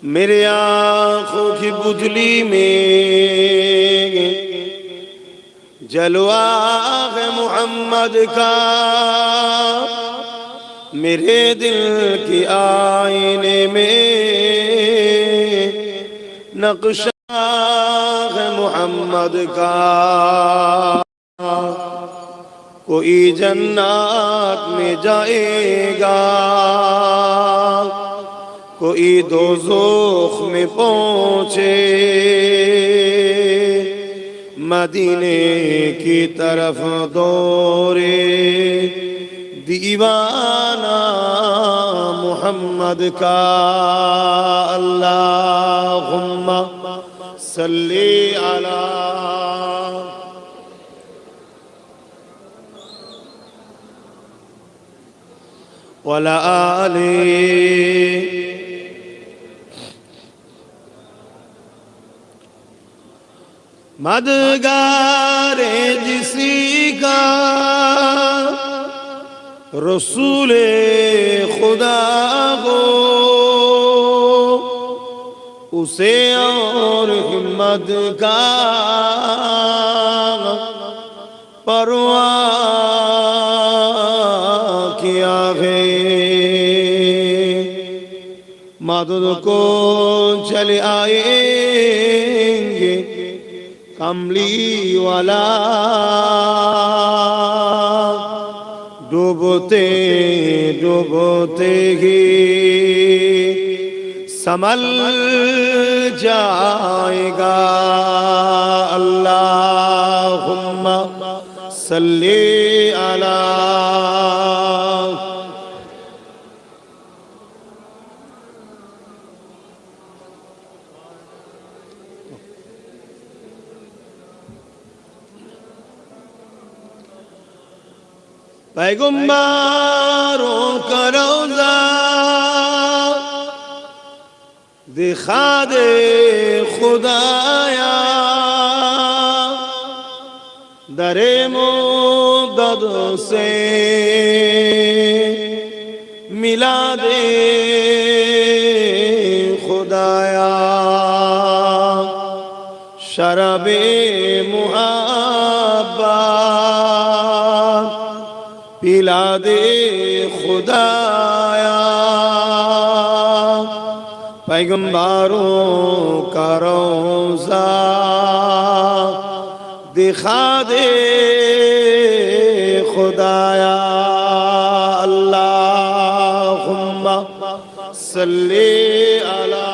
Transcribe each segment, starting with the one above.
मेरे आँखों की बुझली में जलवा है मोहम्मद का, मेरे दिल की आईने में नक्शा है मोहम्मद का। कोई जन्नत में जाएगा, कोई दोज़ख में पहुँचे, मदीने की तरफ दौड़े दीवाना मोहम्मद का। अल्लाहुम्मा सल्ली अला वला आले। मदगारे जिसी का रसूले खुदा हो, उसे और हिम्मत का परवाह किया है। मदद को चले आएंगे कमली वाला, डूबते डूबते ही संभल जाएगा। अल्लाहुम्मा सल्ली अला पैगम्बरों का रोज़ा दिखा दे खुदाया, दरे मोदद से मिला दे खुदाया। शराबे मुहब्बत पिला दे खुदाया। पैगम्बरों का रोज़ा दिखा दे खुदाया। अल्लाहुम्मा सल्ली अला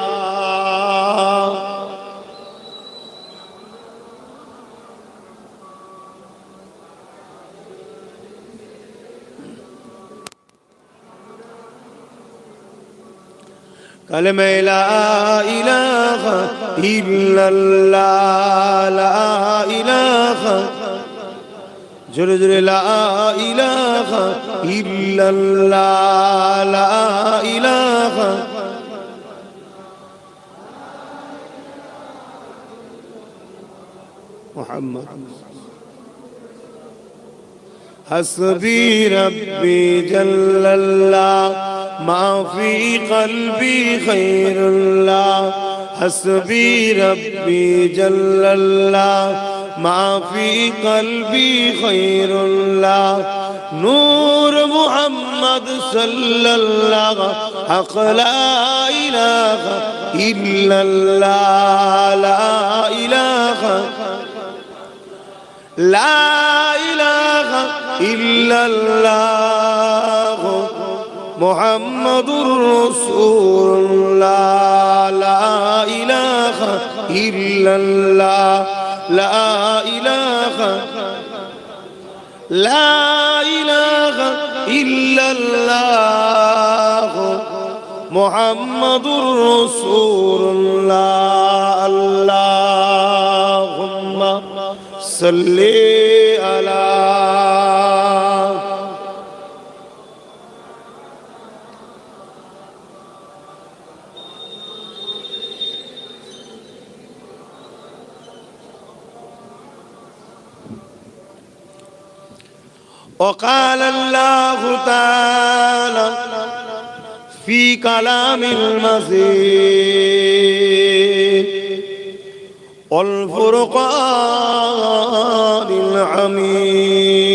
कलमे ला इलाहा इल्लल्लाह, ला इलाहा जुर जुर ला इलाहा इल्लल्लाह, ला इलाहा मुहम्मद। हस्बी रब्बी जल्लल्लाह माफी क़ल्बी खैरुल्लाह। हस्बी रब्बी जल्लल्लाह माफी क़ल्बी खैरुल्लाह। नूर मुहम्मद सल्लल्लाह हक़ ला इलाहा इल्लल्लाह, ला इलाहा ला इलाहा इल्लल्लाह मुहम्मदुर रसूलुल्लाह। ला इलाहा इल्लल्लाह, ला इलाहा ला इलाहा इल्लल्लाह मुहम्मदुर रसूलुल्लाह। अल्लाहुम्मा सल्ली अला وقال الله تعالى في كلام المزيد والفرقان الحميد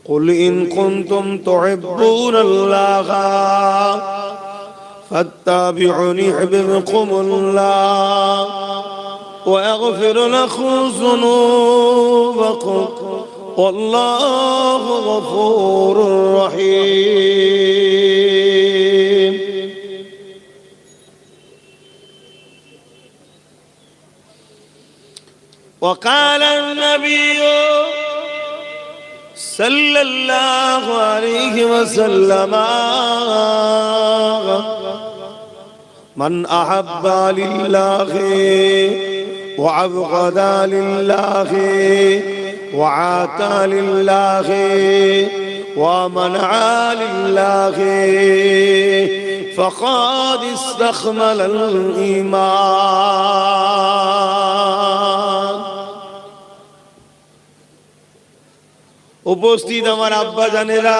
قل إن كنتم تحبون الله فاتبعوني يحببكم الله ويغفر لكم ذنوبكم والله غفور رحيم وقال النبي صلى الله عليه وسلم من أحب لله وأبغض لله وعاتى لله ومنع لله فقد استكمل الإيمان উপস্থিত আমার আব্বা জানেরা,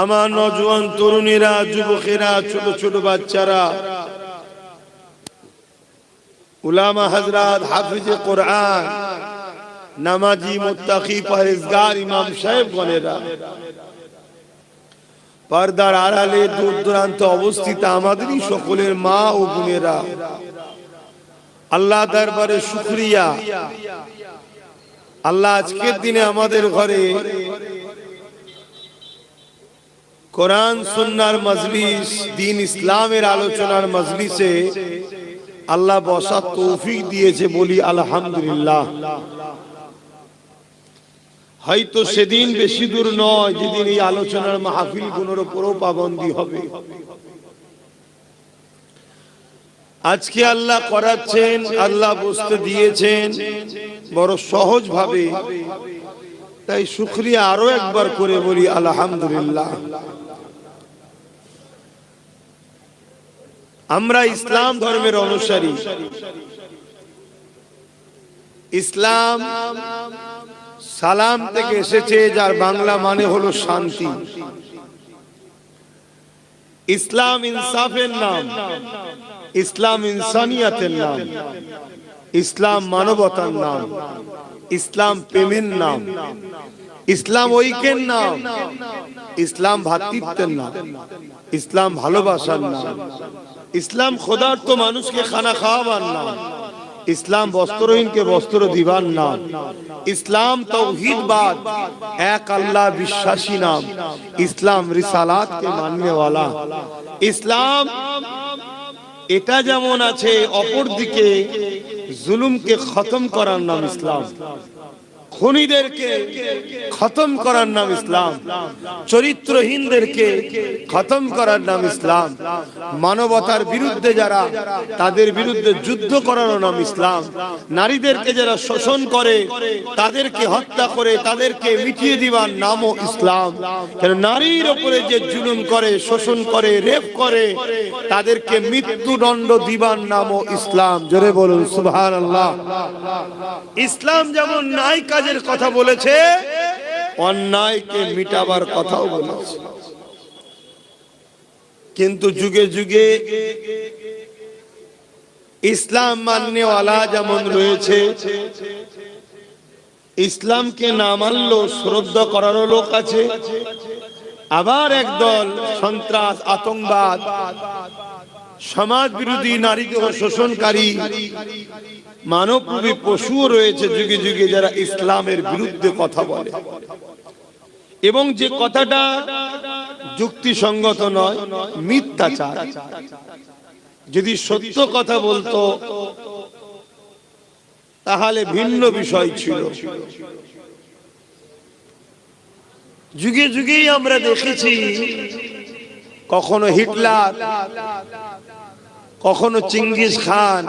আমার নওজোয়ান তরুণীরা, যুবকেরা, ছোট ছোট বাচ্চারা, উলামা হযরত, হাফিজে কোরআন, নামাজি, মুত্তাকি, পরহেজগার ইমাম সাহেবগণেরা, পর্দার আড়ালে দূর দূরান্তে অবস্থিত আমাদেরই সকলের মা ও বোনেরা, আল্লাহ দরবারে শুকরিয়া। আল্লাহ আজকের দিনে আমাদের ঘরে কোরআন সুন্নাহর মজলিস, দ্বীন ইসলামের আলোচনার মজলিসে আল্লাহ বসার তৌফিক দিয়েছে, বলি আলহামদুলিল্লাহ। হয়তো সেদিন বেশি দূর নয় যেদিন এই আলোচনার মাহফিল গুলোর উপরও পাবন্দি হবে। আজকে আল্লাহ করাচ্ছেন, আল্লাহ বসতে দিয়েছেন বড় সহজ ভাবে, তাই শুকরিয়া আরো একবার করে বলি আলহামদুলিল্লাহ। আমরা ইসলাম ধর্মের অনুসারী। ইসলাম সালাম থেকে এসেছে, যার বাংলা মানে হলো শান্তি। ইসলাম ইনসাফের নাম, ইসলাম ইনসানিয়াতের নাম, ইসলাম মানবতার নাম, ইসলাম প্রেমের নাম, ইসলাম ঐক্যের নাম, ইসলাম ভ্রাতৃত্বের নাম, ইসলাম ভালোবাসার নাম, ইসলাম ক্ষুধার্ত মানুষকে খানা খাওয়াবার নাম, ইসলাম বস্ত্রহীনকে বস্ত্র দিবার নাম, ইসলাম তাওহীদবাদ, এক আল্লাহ বিশ্বাসী নাম, ইসলাম রিসালাতকে মাননেওয়ালা। ইসলাম এটা যেমন আছে, অপর দিকে জুলুমকে খতম করার নাম ইসলাম, খুনিদেরকে খতম করার নাম ইসলাম, চরিত্রহীনদেরকে খতম করার নাম ইসলাম, মানবতার বিরুদ্ধে যারা, তাদের বিরুদ্ধে যুদ্ধ করার নাম ইসলাম, নারীদেরকে যারা শোষণ করে, তাদেরকে হত্যা করে, তাদেরকে মিটিয়ে দিবার নামও ইসলাম। কেন নারীর উপরে যে জুলুম করে, শোষণ করে, রেপ করে, তাদেরকে মৃত্যুদণ্ড দিবার নামও ইসলাম। জোরে বলুন সুবহানাল্লাহ। ইসলাম যেমন ন্যায় কাজের কথা বলেছে, অন্যায়কে মিটাবার কথাও বলেছে। কিন্তু যুগে যুগে ইসলাম মাননেওয়ালা যেমন রয়েছে, ইসলামকে না মানলেও শ্রদ্ধা করারও লোক আছে। আবার একদল সন্ত্রাস, আতঙ্কবাদ, সমাজ বিরোধী, নারীকে শোষণকারী, মানবরূপী পশুও রয়েছে যুগে যুগে, যারা ইসলামের বিরুদ্ধে কথা বলে এবং যে কথাটা যুক্তিসঙ্গত নয়, মিথ্যাচার। যদি সত্য কথা বলতো তাহলে ভিন্ন বিষয় ছিল। যুগে যুগেই আমরা দেখেছি, কখনো হিটলার, কখনো চিঙ্গিস খান,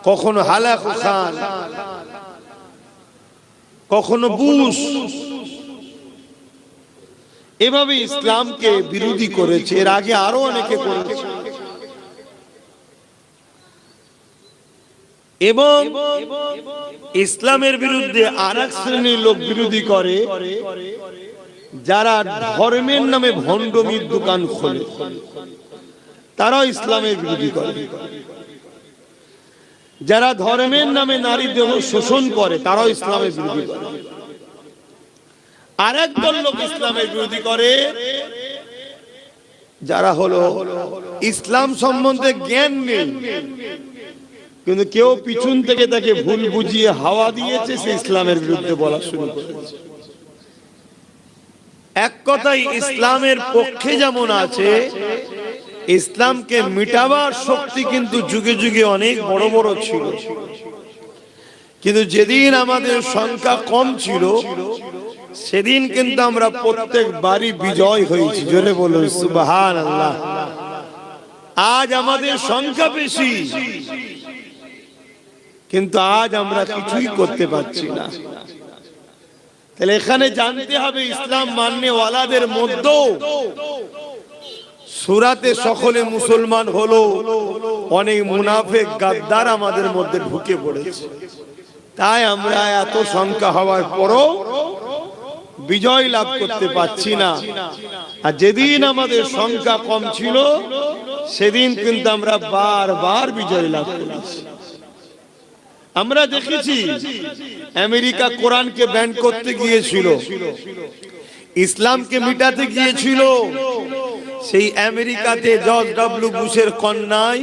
কখনো হালাকু খান, কখনো বুশ, এভাবে ইসলামকে বিরোধী করেছে। এর আগে আরো অনেকে করেছে। এবং ইসলামের বিরুদ্ধে আরেক শ্রেণীর লোক বিরোধী করে, যারা ধর্মের নামে ভণ্ডমির দোকান খোলে, তারাও ইসলামের বিরোধী করে। যারা ধর্মের নামে নারী দেহ শোষণ করে, তারাও ইসলামের বিরোধী করে। আরেক দল লোক ইসলামের বিরোধী করে, যারা হলো ইসলাম সম্বন্ধে জ্ঞান নেই, কিন্তু কেউ পিছন থেকে তাকে ভুল বুঝিয়ে হাওয়া দিয়েছে, সে ইসলামের বিরুদ্ধে বলা শুরু করেছে। এক কথাই ইসলামের পক্ষে যেমন আছে, ইসলামকে মিটাবার শক্তি কিন্তু যুগে যুগে অনেক বড় বড় ছিল, কিন্তু যেদিন আমাদের সংখ্যা কম ছিল, সেদিন কিন্তু আমরা প্রত্যেকবারই বিজয় হয়েছি। জোরে বলুন সুবহানাল্লাহ। আজ আমাদের সংখ্যা বেশি, কিন্তু আজ আমরা কিছুই করতে পারছি না। তাহলে এখানে জানতে হবে, ইসলাম মাননে ওয়ালাদের মধ্যেও সূরাতে সকলে মুসলমান হলো, অনেক মুনাফিক গাদ্দার আমাদের মধ্যে ঢুকে পড়েছে। তাই আমরা এত সংখ্যা হওয়ার পরও বিজয় লাভ করতে পারছি না। আর যেদিন আমাদের সংখ্যা কম ছিল, সেদিন কিন্তু আমরা বারবার বিজয় লাভ করেছি। আমরা দেখেছি আমেরিকা কোরআনকে ব্যান করতে গিয়েছিল, ইসলামকে মিটাতে গিয়েছিল। সেই আমেরিকাতে জর্জ ডব্লিউ বুশের কন্যাই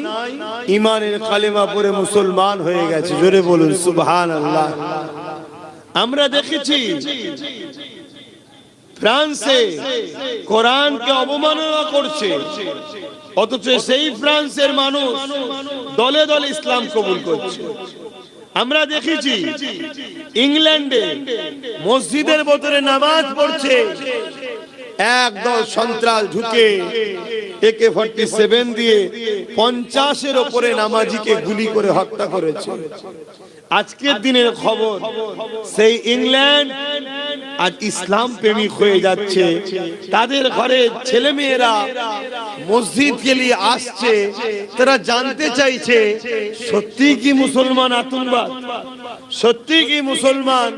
ঈমানের কালেমা পড়ে মুসলমান হয়ে গেছে। জোরে বলুন সুবহানাল্লাহ। আমরা দেখেছি ফ্রান্সে কোরআনকে অবমাননা করছে, অথচ সেই ফ্রান্সের মানুষ দলে দলে ইসলাম কবুল করছে। আমরা দেখেছি ইংল্যান্ডে মসজিদের ভেতরে নামাজ পড়ছে, একদল সন্ত্রাস ঢুকে AK-47 দিয়ে 50-এর উপরে নামাজিকে গুলি করে হত্যা করেছে। আজকের দিনের খবর, সেই ইংল্যান্ড আজ ইসলাম প্রেমিক হয়ে যাচ্ছে। তাদের ঘরে ছেলে মেয়েরা মসজিদ কে লিয়ে আসছে, তারা জানতে চাইছে সত্যি কি মুসলমান আতঙ্কবাদ, সত্যি কি মুসলমান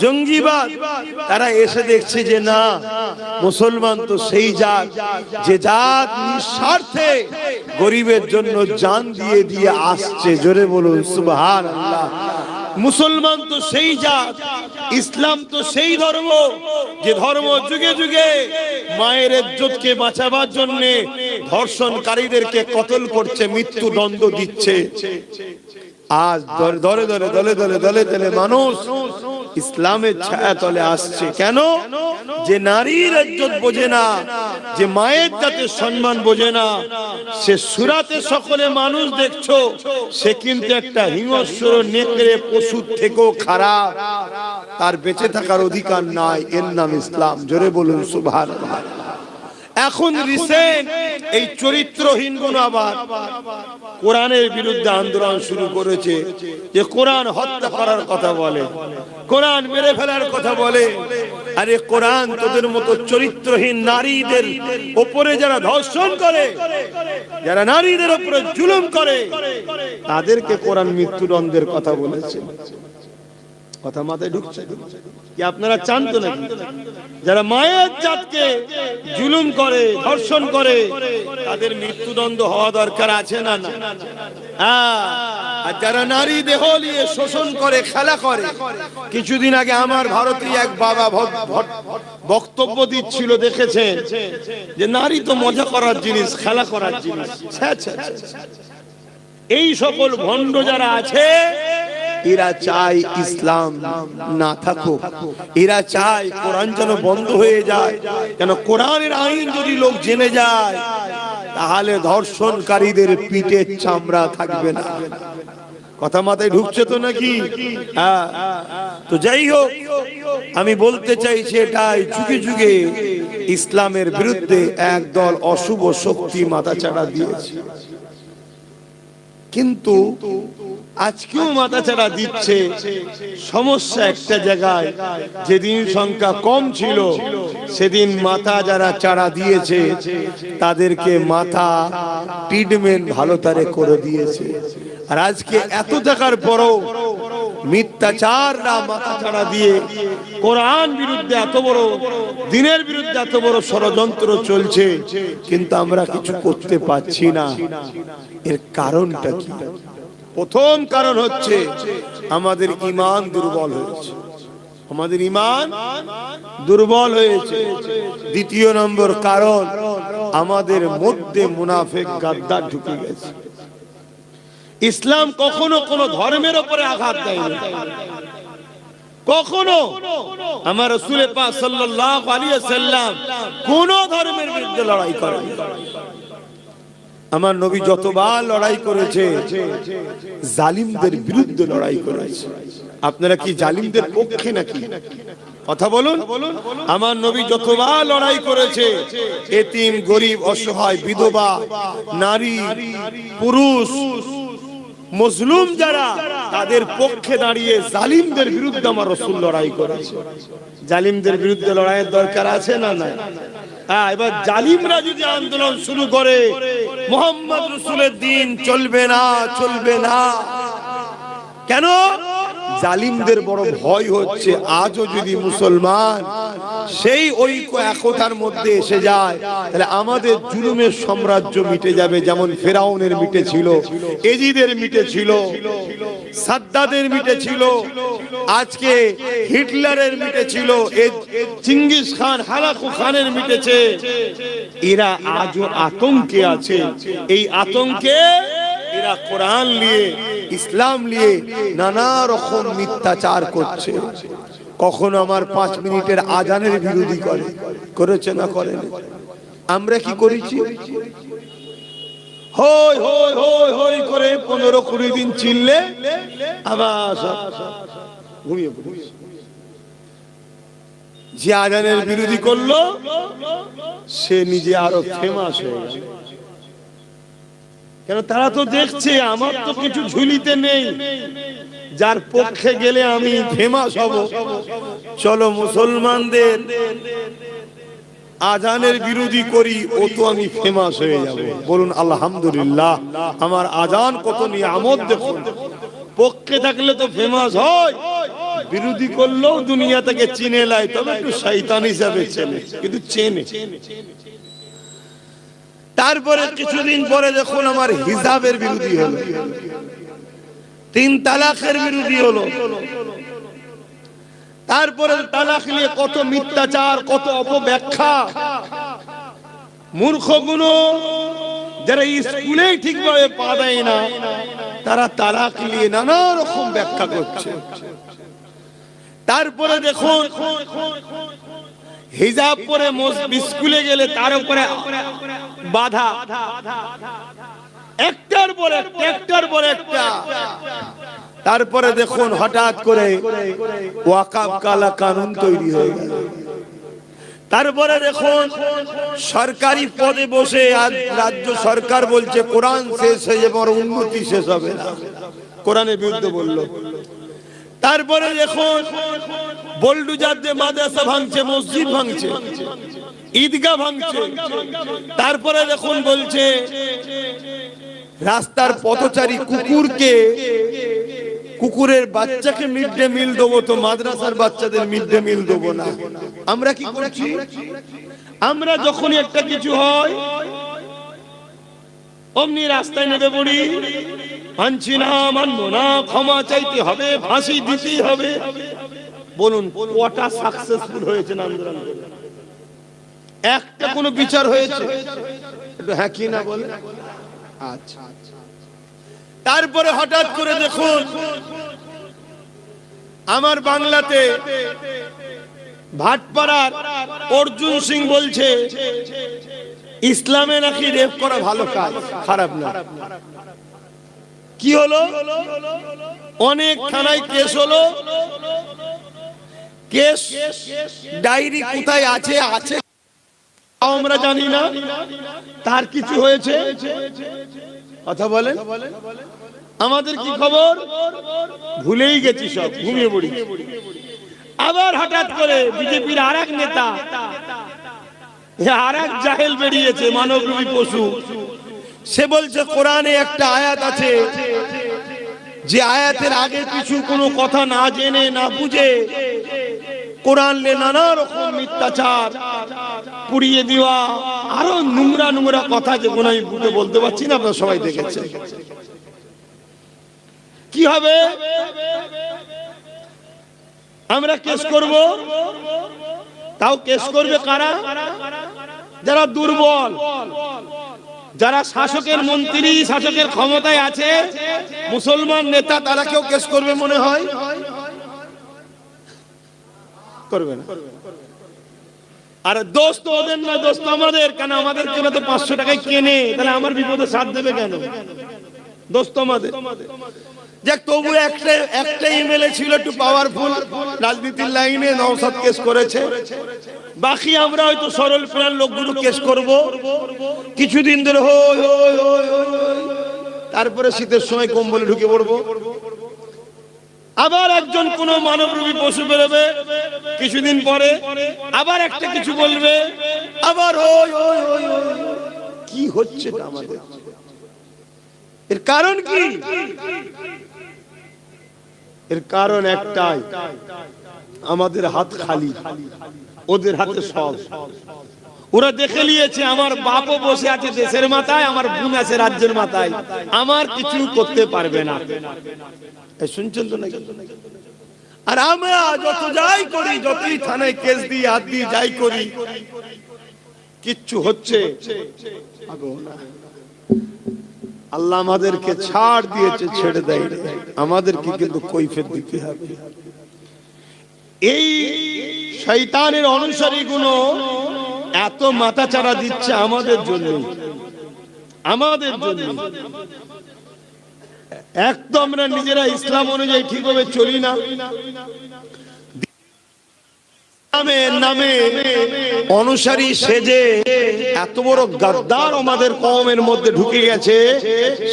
জঙ্গিবাদ। তারা এসে দেখছে যে না, মুসলমান তো সেই জাত যে জাত নিঃস্বার্থে গরিবের জন্য জান দিয়ে দিয়ে আসছে। জোরে বলুন সুবহানাল্লাহ। মুসলমান তো সেই জাত, ইসলাম তো সেই ধর্ম যে ধর্ম যুগে যুগে মায়ের ইজ্জতকে বাঁচাবার জন্য ধর্ষণকারীদেরকে কতল করছে, মৃত্যুদণ্ড দিচ্ছে। আজ দলে দলে দলে দলে দলে দলে মানুষ ইসলামের ছায়া তলে আসছে। কেন? যে নারীর ইজ্জত বোঝে না, যে মায়ের জাতের সম্মান বোঝে না, সে সূরাতে সকলে মানুষ দেখছো, সে কিন্তু একটা হিংস্র নেকড়ে পশুর থেকেও খারাপ, তার বেঁচে থাকার অধিকার নাই। এর নাম ইসলাম। জোরে বলুন সুবহানাল্লাহ। এখন রিসেন্ট এই চরিত্রহীন গুণ আবার কোরআনের বিরুদ্ধে আন্দোলন শুরু করেছে, যে কোরআন হত্যা করার কথা বলে, কোরআন মেরে ফেলার কথা বলে। আরে কোরআন তোদের মতো চরিত্রহীন নারীদের উপরে যারা ধর্ষণ করে, যারা নারীদের উপরে জুলুম করে, তাদেরকে কোরআন মৃত্যুদণ্ডের কথা বলেছে। কথা মাথায় ঢুকছে কি? আপনারা চান তো নাকি যারা মায়ের জাতকে জুলুম করে, ধর্ষণ করে, তাদের মৃত্যুদণ্ড হওয়া দরকার আছে না? না। আর যারা নারী দেহ নিয়ে শোষণ করে, খেলা করে, কিছুদিন আগে আমার ভারতীয় এক বাবা বক্তব্য দিচ্ছিল, দেখেছেন যে নারী তো মজা করার জিনিস, খেলা করার জিনিস। এই সকল ভণ্ড যারা আছে, এরা চায় ইসলাম না থাকুক, এরা চায় কোরআন যেন বন্ধ হয়ে যায়। কেন? কোরআনের আইন যদি লোক জেনে যায়, তাহলে ধর্ষণকারীদের পিঠের চামড়া থাকবে না। কথা মাথায় ঢুকছে তো নাকি? হ্যাঁ। তো যাই হোক, আমি বলতে চাইছি এটাই, যুগে যুগে ইসলামের বিরুদ্ধে একদল অশুভ শক্তি মাথাচাড়া দিয়েছে, কিন্তু আজকেও মাথাচাড়া দিচ্ছে। সমস্যা একটা জায়গায়, যেদিন সংখ্যা কম ছিল, সেদিন মাথা যারা চাড়া দিয়েছে, তাদেরকে মাথা ট্রিটমেন্ট ভালো তারে করে দিয়েছে। আর আজকে এত থাকার পরও মিথ্যাচাররা মাথা ছাড়া দিয়ে কোরআন বিরুদ্ধে এত বড়, দ্বীনের বিরুদ্ধে এত বড় ষড়যন্ত্র চলছে, কিন্তু আমরা কিছু করতে পারছি না। এর কারণটা কি? প্রথম কারণ হচ্ছে আমাদের ঈমান দুর্বল হয়েছে। আমাদের ঈমান দুর্বল হয়েছে। দ্বিতীয় নম্বর কারণ, আমাদের মধ্যে মুনাফিক গাদ্দার ঢুকে গেছে। ইসলাম কখনো কোনো ধর্মের উপরে আঘাত দেয়নি, কখনো আমার রাসূল পাক সাল্লাল্লাহু আলাইহি ওয়াসাল্লাম কোন ধর্মের বিরুদ্ধে লড়াই করেন। আমার নবী যতবার লড়াই করেছে জালিমদের বিরুদ্ধে লড়াই করেছে। আপনারা কি জালিমদের পক্ষে নাকি? কথা বলুন। আমার নবী যতবার লড়াই করেছে এতিম, গরিব, অসহায়, বিধবা, নারী, পুরুষ, মুসলিম যারা, তাদের পক্ষে দাঁড়িয়ে জালিমদের বিরুদ্ধে আমার রাসূল লড়াই করেছে। জালিমদের বিরুদ্ধে লড়াইয়ের দরকার আছে না? না। এবার জালিমরা যদি আন্দোলন শুরু করে মুহাম্মদ রাসূলের দ্বীন চলবে না, চলবে না। কেন? জালিমদের বড় ভয় হচ্ছে আজও যদি মুসলমান সেই ঐক্য একতার মধ্যে এসে যায়, তাহলে আমাদের জুলুমের সাম্রাজ্য মিটে যাবে। যেমন ফেরাউনের মিটেছিল, এজিদের মিটেছিল, সাদ্দাদের মিটেছিল, আজকে হিটলারের মিটেছিল, চিঙ্গিস খান, হালাকু খানের মিটেছে। এরা আজও আতঙ্কে আছে। এই আতঙ্কে এরা কোরআন নিয়ে, ইসলাম নিয়ে নানা রকম মিথ্যাচার করছে। কখনো আমার 5 মিনিটের আজানের বিরোধী করেছে না করেন? আমরা কি করেছি? হই হই হই হই করে 15-20 দিন চিল্লে আবার ঘুমিয়ে পড়ি। যে আজানের বিরোধী করলো সে নিজে আরো ফেমাস হয়ে গেল। কেন? তারা তো দেখছে আমার তো কিছু ঝুলিতে নেই, যার পক্ষে গেলে আমি ফেমাস হব। চলো মুসলমানদের আজানের বিরোধী করি, ও তো আমি ফেমাস হয়ে যাব। বলুন আলহামদুলিল্লাহ। আমার আজান কত নিয়ামত দেখুন। পক্ষে থাকলে তো ফেমাস হয়, বিরোধী করলেও দুনিয়া থেকে চিনে লাই, তবে একটু শয়তান হিসাবে চেনে, কিন্তু চেনে। তারপরে কিছুদিন পরে দেখুন আমার হিজাবের বিরোধী হলো, 3 তালাকের বিরোধী হলো। তারপরে তালাক নিয়ে কত মিথ্যাচার, কত অপব্যাখ্যা। মূর্খগুলো যারা স্কুলে ঠিকভাবে পা দেয় না, তারা তালাক নিয়ে নানা রকম ব্যাখ্যা করছে। তারপরে দেখুন হিজাব পরে স্কুলে গেলে তার উপরে বাধা, একটার পর একটা। তারপরে দেখুন হঠাৎ করে ওয়াকফ কালা কানুন তৈরি হয়ে গেল। তারপরে দেখুন সরকারি পদে বসে রাজ্য সরকার বলছে কোরআন শেষ হয়ে যাবে, আর উন্নতি শেষ হবে না, কোরআনের বিরুদ্ধে বলল। তারপরে দেখুন বোল্ডুজার দিয়ে মাদ্রাসা ভাঙছে, মসজিদ ভাঙছে, ঈদগাহ ভাঙছে। তারপরে দেখুন বলছে রাস্তার পথচারী কুকুরের বাচ্চাকে মিড ডে মিল দেবো, তো মাদ্রাসার বাচ্চাদের মিড ডে মিল দেবো না। আমরা কি করছি? আমরা যখনই একটা কিছু হয় অমনি রাস্তায় নেমে পড়ি, মানছি না, মানবো না, ক্ষমা চাইতে হবে, ফাঁসি দিতেই হবে। বলুন কটা সাকসেসফুল হয়েছে আন্দোলন? একটা কোনো বিচার হয়েছে? হ্যাঁ কি না বলে? আচ্ছা। তারপরে হঠাৎ করে দেখুন আমার বাংলাতে ভাটপাড়ার অর্জুন সিং বলছে ইসলামে নাকি রেপ করা ভালো কাজ, খারাপ না। কি হলো? অনেক থানায় কেস হলো, কেস ডায়েরি কোথায় আছে আমরা জানি না, তার কিছু হয়েছে? কথা বলেন। আমাদের কি খবর? ভুলেই গেছি, সব ঘুমিয়ে পড়ি। আবার হঠাৎ করে বিজেপির আরেক নেতা, আরেক জাহেল বেরিয়েছে, মানবরূপী পশু। সে বলছে কোরআনে একটা আয়াত আছে যে আয়াতের আগে কিছু কোনো কথা না জেনে না বুঝে কোরআন লে নানা রকম মিথ্যাচার পুড়িয়ে দেওয়া, আরো নোংরা নোংরা কথা যেগুলো আমি বুঝে বলতে পারছি না, আপনারা সবাই দেখেছেন। কি হবে? আমরা কেস করব, তাও কেস করবে কারা? যারা দুর্বল, যারা শাসকের মন্ত্রী, শাসকের ক্ষমতায় আছে, মুসলমান নেতা, তারা কেউ কেস করবে মনে হয়? করবে না। আর দোষ তো ওদের না, দোষ তো আমাদের। কেন? আমাদের কেন তো 500 টাকায় কেনে, তাহলে আমার বিপদে সাথ দেবে কেন? দোষ তো আমাদের। যাক, তবু একটা এমএলএ ছিল একটু পাওয়ারফুল রাজনীতির লাইনে, নওশাদ কেস করেছে। বাকি আমরা হয়তো সরল প্রাণ লোকগুলো কেস করব, কিছুদিন ধরে হই হই হই হই, তারপরে শীতের সময় কম্বলে ঢুকে পড়বো। আবার একজন কোন মানবরূপী পশু বেরোবে, কিছুদিন পরে আবার একটা কিছু বলবে, আবার হই হই হই। কি হচ্ছে আমাদের? এর কারণ কি? এর কারণ একটাই, আমাদের হাত খালি, ওদের হাতে সব। ওরা দেখে নিয়েছে আমার বাপও বসে আছে দেশের মাথায়, আমার বোন আছে রাজ্যের মাথায়, আমার কিছু করতে পারবে না। শুনছেন তো নাকি? আর আমরা যত যাই করি, যতই থানায় কেস দিই, হাত দিয়ে যাই করি, কিচ্ছু হচ্ছে না। আল্লাহ আমাদেরকে ছাড় দিয়েছে, ছেড়ে দেয়, আমাদেরকে কিন্তু কৈফিয়ত দিতে হবে। এই শয়তানের অনুসারীগুলো এত মাথাচাড়া দিচ্ছে আমাদের জন্য, আমাদের জন্য। এক তো আমরা নিজেরা ইসলাম অনুযায়ী ঠিকভাবে চলি না, নামে অনুসারী সেজে এত বড় গাদ্দার আমাদের কওমের মধ্যে ঢুকে গেছে।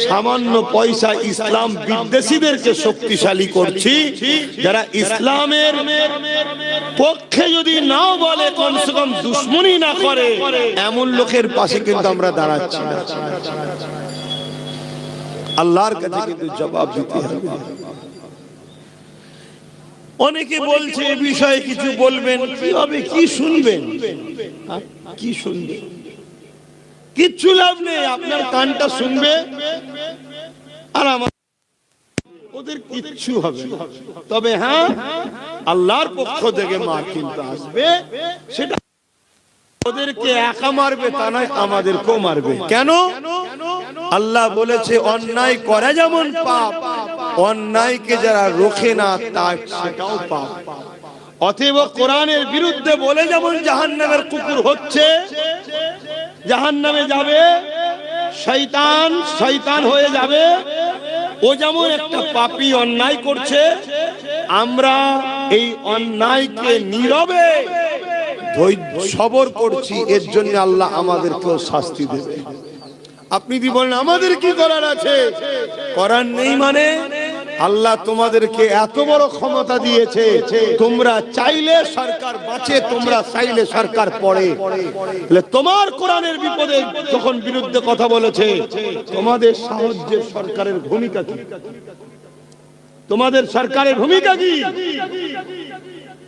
সামান্য পয়সা ইসলাম বিদ্বেষীদেরকে শক্তিশালী করছি, যারা ইসলামের পক্ষে যদি নাও বলে, কমসে কম দুশ্মনী না করে, এমন লোকের পাশে কিন্তু আমরা দাঁড়াচ্ছি না। আল্লাহর কাছে কিন্তু জবাব দিতে হবে। অনেকে বলছে এই বিষয়ে কিছু বলবেন, কি হবে? কি শুনবেন? কি শুনবেন? কিচ্ছু লাভ নেই। আপনার কানটা শুনবে আর আমার, ওদের কিচ্ছু হবে না। তবে হ্যাঁ, আল্লাহর পক্ষ থেকে মার কিন্তু আসবে। সেটা ওদেরকে একা মারবে তা নয়, আমাদেরকেও মারবে। কেন? আল্লাহ বলেছে অন্যায় করা যেমন পাপ, অন্যায়কে যারা রোখে না তার সেটাও পাপ। অতএব কোরআনের বিরুদ্ধে বলে যেমন জাহান্নামের কুকুর হচ্ছে, জাহান্নামে যাবে, শয়তান শয়তান হয়ে যাবে, ও যেমন একটা পাপী অন্যায় করছে, আমরা এই অন্যায়কে নীরবে সবর করছি। এর জন্য আল্লাহ আমাদেরকেও শাস্তি দেবে। আপনি কি বলেন আমাদের কি করার আছে? করার নেই মানে? আল্লাহ তোমাদেরকে এত বড় ক্ষমতা দিয়েছে, তোমরা চাইলে সরকার বাঁচে, তোমরা চাইলে সরকার পড়ে। তোমার কোরআনের বিপদে যখন বিরুদ্ধে কথা বলেছে, তোমাদের সাহায্যের সরকারের ভূমিকা কি? তোমাদের সরকারের ভূমিকা কি?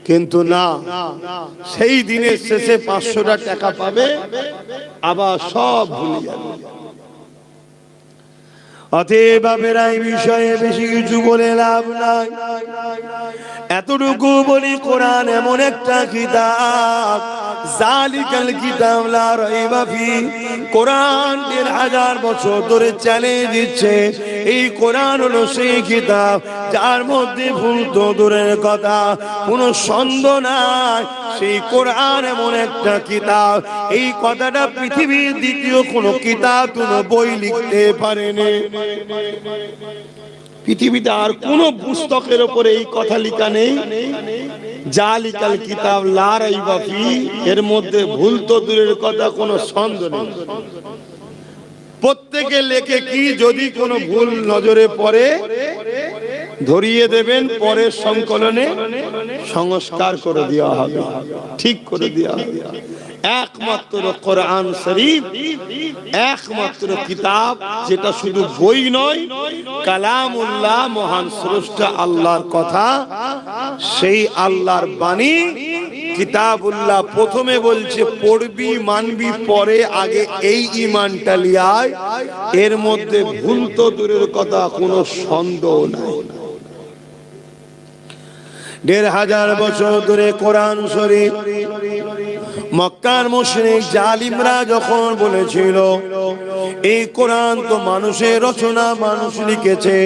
কিন্তু না, সেই দিনের শেষে 500 টাকা পাবে, আবার সব ভুলে যাবে। অতএব এই বিষয়ে বেশি কিছু বলে লাভ নাই। এতটুকু বলি, কোরআন এমন একটা কিতাব, জালিকাল কিতাব লা রাইবা ফি। কোরআন 1000 বছর ধরে চ্যালেঞ্জ দিচ্ছে, এই কোরআন হলো সেই কিতাব যার মধ্যে ভুল তো দূরের কথা, কোনো সন্দেহ নাই। সেই কোরআন এমন একটা কিতাব, এই কথাটা পৃথিবীর দ্বিতীয় কোনো কিতাব, কোনো বই লিখতে পারেনি। পৃথিবীতে আর কোন পুস্তকের উপরে এই কথা লেখা নেই, জালিকাল কিতাব লা রাইবা ফি, এর মধ্যে ভুল তো দূরের কথা, কোনো সন্দেহ নেই। প্রত্যেকে লেখে কি, যদি কোনো ভুল নজরে পড়ে ধরিয়ে দেবেন, পরের সংকলনে সংস্কার করে দেওয়া হবে, ঠিক করে দেওয়া হবে। একমাত্র কোরআন শরীফ, একমাত্র কিতাব যেটা শুধু বই নয়, কালামুল্লাহ, মহান স্রষ্টা আল্লাহর কথা, সেই আল্লাহর বাণী কিতাবুল্লাহ। প্রথমে বলছে পড়বি মানবি, পরে আগে এই ঈমানটা লিয়ায়। এর মধ্যে ভুল তো দূরের কথা, কোনো সন্দেহ নাই। ১৫০০ বছর ধরে কোরআন শরীফ মক্কার মুশরিক জালিমরা যখন বলেছিল এই কোরআন তো মানুষের রচনা, মানুষ লিখেছে,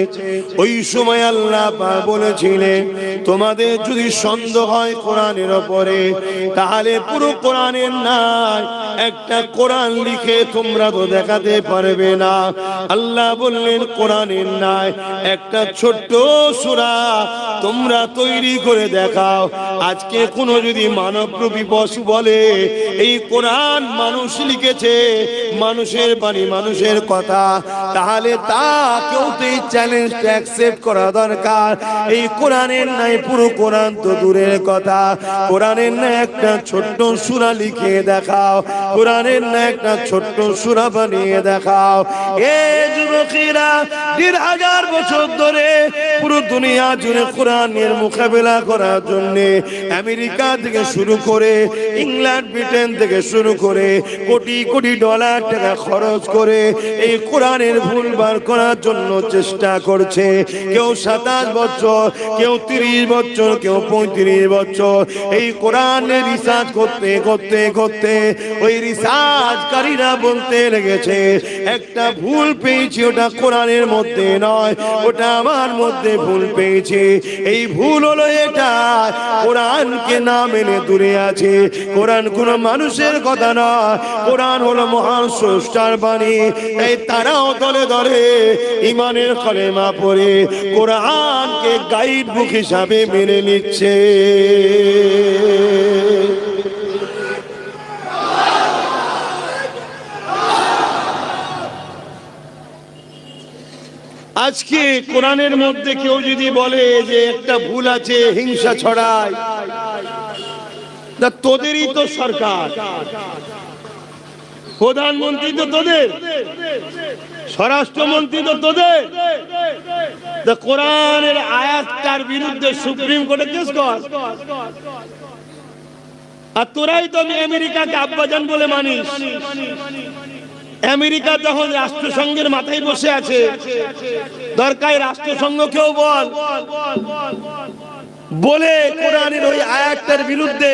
ওই সময় আল্লাহ পাক বলেছিলেন তোমাদের যদি সন্দেহ হয় কোরআনের উপরে, তাহলে পুরো কোরআনের নাই একটা কোরআন লিখে তোমরা তো দেখাতে পারবে না। আল্লাহ বললেন কোরআনের নাই একটা ছোট্ট সূরা তোমরা তৈরি করে দেখাও। আজকে কোনো যদি মানবরূপী পশু বলে এই কোরআন মানুষ লিখেছে, মানুষের বাণী, মানুষের কথা, তাহলে তাকেও তো এই চ্যালেঞ্জটা অ্যাকসেপ্ট করা দরকার। এই কোরআনের নাই পুরো কোরআন তো দূরের কথা, কোরআনের নাই একটা ছোট্ট সূরা লিখে দেখাও, কোরআনের নাই একটা ছোট্ট সূরা বানিয়ে দেখাও। এ যুবকেরা ১৫০০ বছর ধরে পুরো দুনিয়া জুড়ে কোরআনের মোকাবেলা করার জন্য আমেরিকা থেকে শুরু করে ইংল্যান্ড, ব্রিটেন থেকে শুরু করে কোটি কোটি ডলার টাকা খরচ করে এই কোরআনের ভুল বার করার জন্য চেষ্টা করছে। কেউ ২৭ বছর, কেউ ৩০ বছর, কেউ ৩৫ বছর এই কোরআনের রিসার্চ করতে করতে করতে ওই রিসার্চকারীরা বলতে লেগেছে একটা ভুল পেয়েছি, ওটা কোরআনের মধ্যে নয়, ওটা আমার মধ্যে ভুল পেয়েছি। এই ভুল হলো এটা, কোরআনকে না মেনে দূরে আছে। কোরআন কোনো মানুষের কথা নয়, কোরআন হলো মহান স্রষ্টার বাণী। তাই তারাও দলে দলে ঈমানের কলেমা পড়ে কোরআনকে গাইড বুক হিসাবে মেনে নিচ্ছে। আজকে কোরআনের মধ্যে কেউ যদি বলে যে একটা ভুল আছে, হিংসা ছড়ায়, তোদেরই তো সরকার, প্রধানমন্ত্রী তো তোদের, স্বরাষ্ট্রমন্ত্রী তো তোদের, কোরআনের আয়াতটার বিরুদ্ধে সুপ্রিম কোর্টে কেস কর, আর তোরাই তো আমেরিকাকে আব্বাজান বলে মানিস। আমেরিকা যখন রাষ্ট্রসংঘের মাথায় বসে আছে, দরকার রাষ্ট্রসংঘকেও বল বলে কোরআনের ওই আয়াতটার বিরুদ্ধে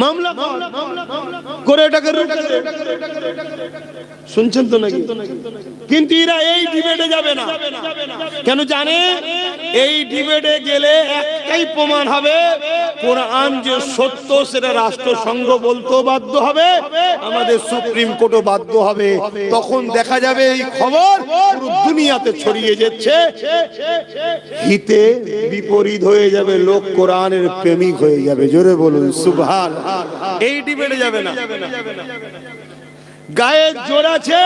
মামলা করে এটাকে শুনছেন তো নাকি? কিন্তু এরা এই ডিবেটে যাবে না। কেন জানে? এই ডিবেটে গেলে একটাই প্রমাণ হবে, কোরআন যে সত্য সেটা রাষ্ট্রসংঘ বলতেও বাধ্য হবে, আমাদের সুপ্রিম কোর্টও বাধ্য হবে। তখন দেখা যাবে এই খবর পুরো দুনিয়াতে ছড়িয়ে যাচ্ছে, হিতে বিপরীত হয়ে যাবে, লোক কোরআনের প্রেমিক হয়ে যাবে। জোরে বলুন সুবহানাল্লাহ। এই ডিবেটে যাবে না। গায়ে জোর আছে,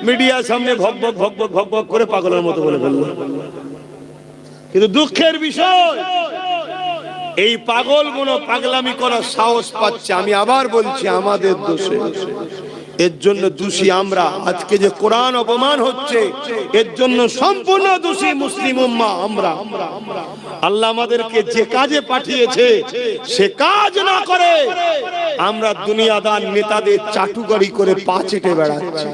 মিডিয়ার সামনে ভক ভক ভক ভক ভক ভক করে পাগলের মতো বলে ফেললো। কিন্তু দুঃখের বিষয়, এই পাগলগুলো পাগলামি করার সাহস পাচ্ছে। আমি আবার বলছি আমাদের দোষে, এর জন্য দোষী আমরা। আজকে যে কোরআন অপমান হচ্ছে এর জন্য সম্পূর্ণ দোষী মুসলিম উম্মাহ আমরা। আল্লাহ আমাদেরকে যে কাজে পাঠিয়েছে সে কাজ না করে আমরা দুনিয়াদার নেতাদের চাটুকারি করে পা চেটে বেড়াচ্ছি।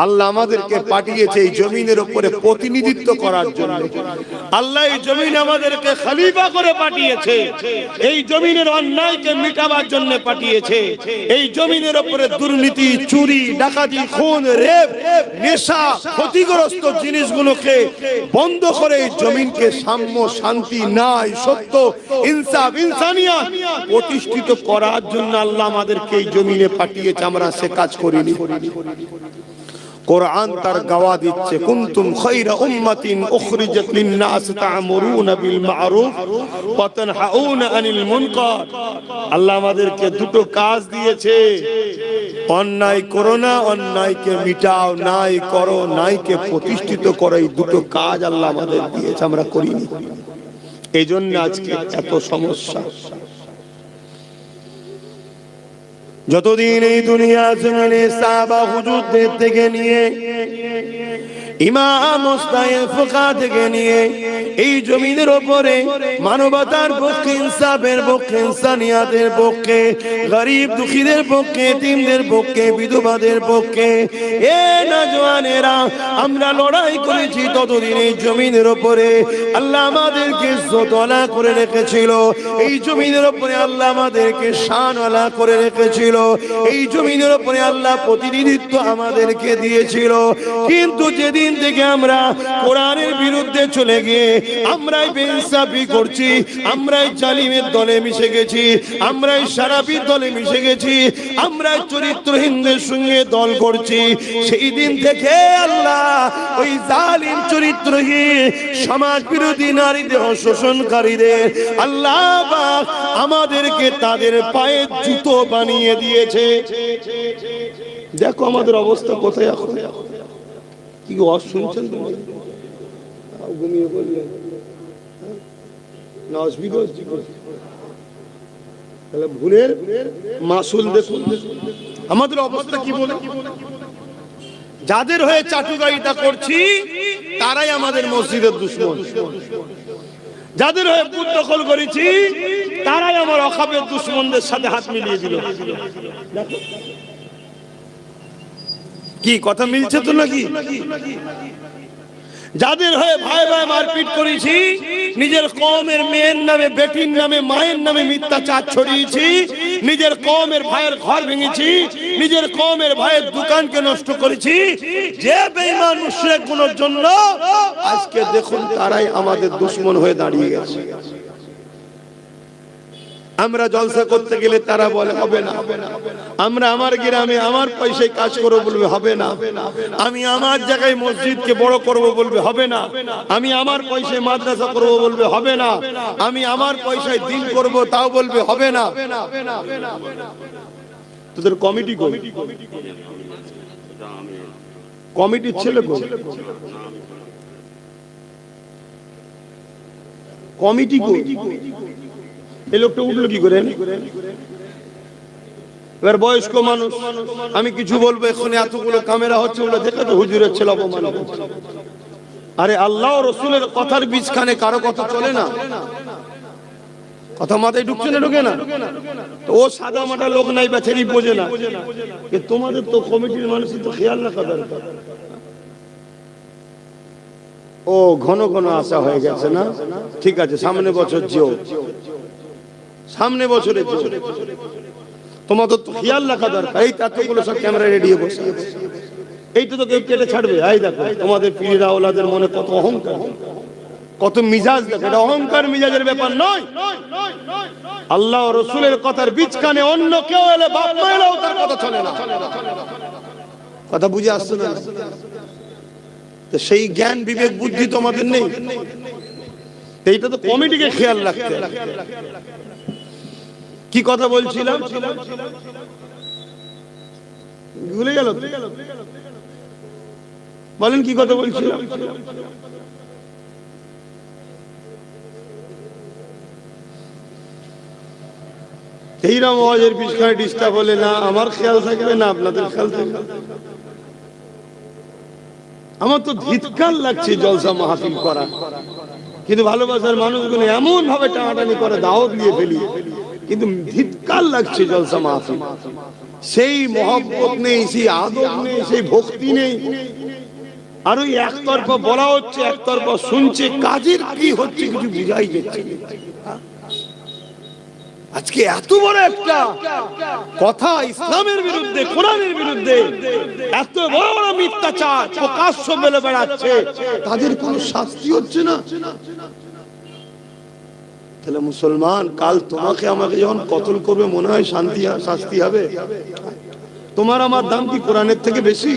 আল্লাহ আমাদেরকে পাঠিয়েছে এই জমিনের উপরে প্রতিনিধিত্ব করার জন্য। আল্লাহ এই জমিনে আমাদেরকে খলিফা করে পাঠিয়েছে, এই জমিনের অন্যায়কে মিটাবার জন্য পাঠিয়েছে। এই জমিনের উপরে দুর্নীতি, চুরি, ডাকাতি, খুন, রেপ, নেশা, ক্ষতিগ্রস্ত জিনিসগুলোকে বন্ধ করে এই জমিনকে সাম্য, শান্তি, ন্যায়, সত্য, ইনসাফ, ইনসানিয়াত প্রতিষ্ঠিত করার জন্য আল্লাহ আমাদেরকে এই জমিনে পাঠিয়েছে। আমরা সে কাজ করিনি। কোরআন তার গাওয়া দিচ্ছে, কুনতুম খায়রা উম্মাতিন উখরিজাত লিন-নাস তা'মুরুনা বিল মা'রুফ ওয়া তানহাউনা আনিল মুনকার। আল্লাহ আমাদেরকে দুটো কাজ দিয়েছে, অন্যায় করো না, অন্যায়কে মিটাও, নাই করো, নাইকে প্রতিষ্ঠিত করো, এই দুটো কাজ আল্লাহ আমাদের দিয়েছে, আমরা করিনি। এই জন্য আজকে এত সমস্যা। যতদিন এই দুনিয়া জমিনে সাহাবা হুজুরদের থেকে নিয়ে ইমাম মুস্তাহিদ ফুকা থেকে নিয়ে এই জমিনের উপরে মানবতার পক্ষে, ইনসাফের পক্ষে, ইনসানিয়াতের পক্ষে, গরিব দুঃখীদের পক্ষে, এতিমদের পক্ষে, বিধবাদের পক্ষে এ নওজওয়ানেরা আমরা লড়াই করেছি। ততদিন এই জমিনের উপরে আল্লাহ আমাদেরকে ইজ্জতওয়ালা করে রেখেছিল, এই জমিনের উপরে আল্লাহ আমাদেরকে শানওয়ালা করে রেখেছিল, এই জমিনের উপরে আল্লাহ প্রতিনিধিত্ব আমাদেরকে দিয়েছিল। কিন্তু যেদিন থেকে আমরা কোরআনের বিরুদ্ধে চলে গিয়ে আমরাই বেইনসাফি করছি, আমরাই জালিমের দলে মিশে গেছি, আমরাই শারাফির দলে মিশে গেছি, আমরাই চরিত্রহীনদের সঙ্গে দল করছি, সেই দিন থেকে আল্লাহ ওই জালিম চরিত্রহীন সমাজ বিরোধী নারীদের শোষণকারীদের আল্লাহ পাক আমাদেরকে তাদের পায়ে জুতো বানিয়ে দিয়েছে। দেখো আমাদের অবস্থা কোথায় এখন। কি ওয়াজ শুনছেন তোমরা? ঘুমিয়ে পড়লেন না? অসুবিধা হচ্ছে? তাহলে ভুলের মাসুল দেখুন আমাদের অবস্থা কি বলে। যাদের হয়ে চাটুকারিতা করছি তারাই আমাদের মসজিদের দুশমন, যাদের হয়ে বুথ দখল করেছি তারাই আমার অখাবের দুশমনদের সাথে হাত মিলিয়ে দিল। কি কথা মিলছে তো নাকি? যাদের হয়ে ভাই ভাই মারপিট করেছি, নিজের কওমের মেয়ের নামে, বেটির নামে, মায়ের নামে মিথ্যাচার ছড়িয়েছি, নিজের কওমের ভাইয়ের ঘর ভেঙেছি, নিজের কওমের ভাইয়ের দোকানকে নষ্ট করেছি, যে বেঈমান মুশরিকগুলোর জন্য আজকে দেখুন তারাই আমাদের দুশমন হয়ে দাঁড়িয়ে গেছে। আমরা জলসা করতে গেলে তারা বলে হবে না, আমরা আমার গ্রামে আমার পয়সায় কাজ করব বলবে হবে না, আমি আমার জায়গায় মসজিদকে বড় করব বলবে হবে না, আমি আমার পয়সায় মাদ্রাসা করব বলবে হবে না, আমি আমার পয়সায় দিন করব তাও বলবে হবে না। তোদের কমিটি কমিটির ছেলে কমিটি এই লোকটা উঠলো কি করে? এবার বয়স্ক মানুষ, আমি কিছু বলবো এখানে এতগুলো ক্যামেরা হচ্ছে, ওগুলো দেখে তো হুজুরের ছেলে অপমান করছে। আরে আল্লাহ ও রসুলের কথার বীজখানে কারো কথা চলে না? কথা মাথায় ঢুকছে না? ঢুকে না তো ও সাদা মাটা লোক নাই বেচারি বোঝে না। তোমাদের তো কমিটির মানুষই তো খেয়াল রাখা দরকার। ও ঘন ঘন আসা হয়ে গেছে না? ঠিক আছে, সামনে বছর যেও, সামনে বছরে তোমাদের তো খেয়াল রাখা দরকার। এই তাতগুলো সব ক্যামেরা রেডি বসে, এইটা তো কেউ কেটে ছাড়বে। এই দেখো তোমাদের পীর আওলাদের মনে কত অহংকার, কত মিজাজ। দেখো এটা অহংকার মিজাজের ব্যাপার নয়। আল্লাহ ও রসুলের কথার বীজখানে অন্য কেউ এলে, বাপ মা এলেও তার কথা চলে না। কথা বুঝে আসছে না? সেই জ্ঞান বিবেক বুদ্ধি তোমাদের নেই। এইটা তো কমিটিকে খেয়াল রাখতে। কি কথা বলছিলাম ভুলে গেল? বলেন কি কথা বলছিলাম? এইরকম ওয়াজের পিছনে ডিস্টার্ব হলে না আমার খেয়াল থাকবে না আপনাদের খেয়াল থাকবে। আমার তো ধিক্কার লাগছে জলসা মাহফিল করা, কিন্তু ভালোবাসার মানুষগুলো এমন ভাবে টানাটানি করে দাওয়াত দিয়ে ফেলি, কিন্তু ধিক্কার লাগছে জলসা মাহফিল। সেই মহব্বত নেই, সেই আদব নেই, সেই ভক্তি নেই। আর ওই একতরফা বলা হচ্ছে, একতরফা শুনছে, কাজের কি হচ্ছে কিছু বুঝাই যাচ্ছে। আজকে এত বড় একটা কথা ইসলামের বিরুদ্ধে, কোরআনের বিরুদ্ধে, এত বড় বড় মিথ্যাচার প্রকাশ্য বলে বেড়াচ্ছে, তাদের কোনো শাস্তি হচ্ছে না। তাহলে মুসলমান, কাল তোমাকে আমাকে যখন কতল করবে মনে হয় শাস্তি হবে? তোমার আমার দাম কি কোরআনের থেকে বেশি?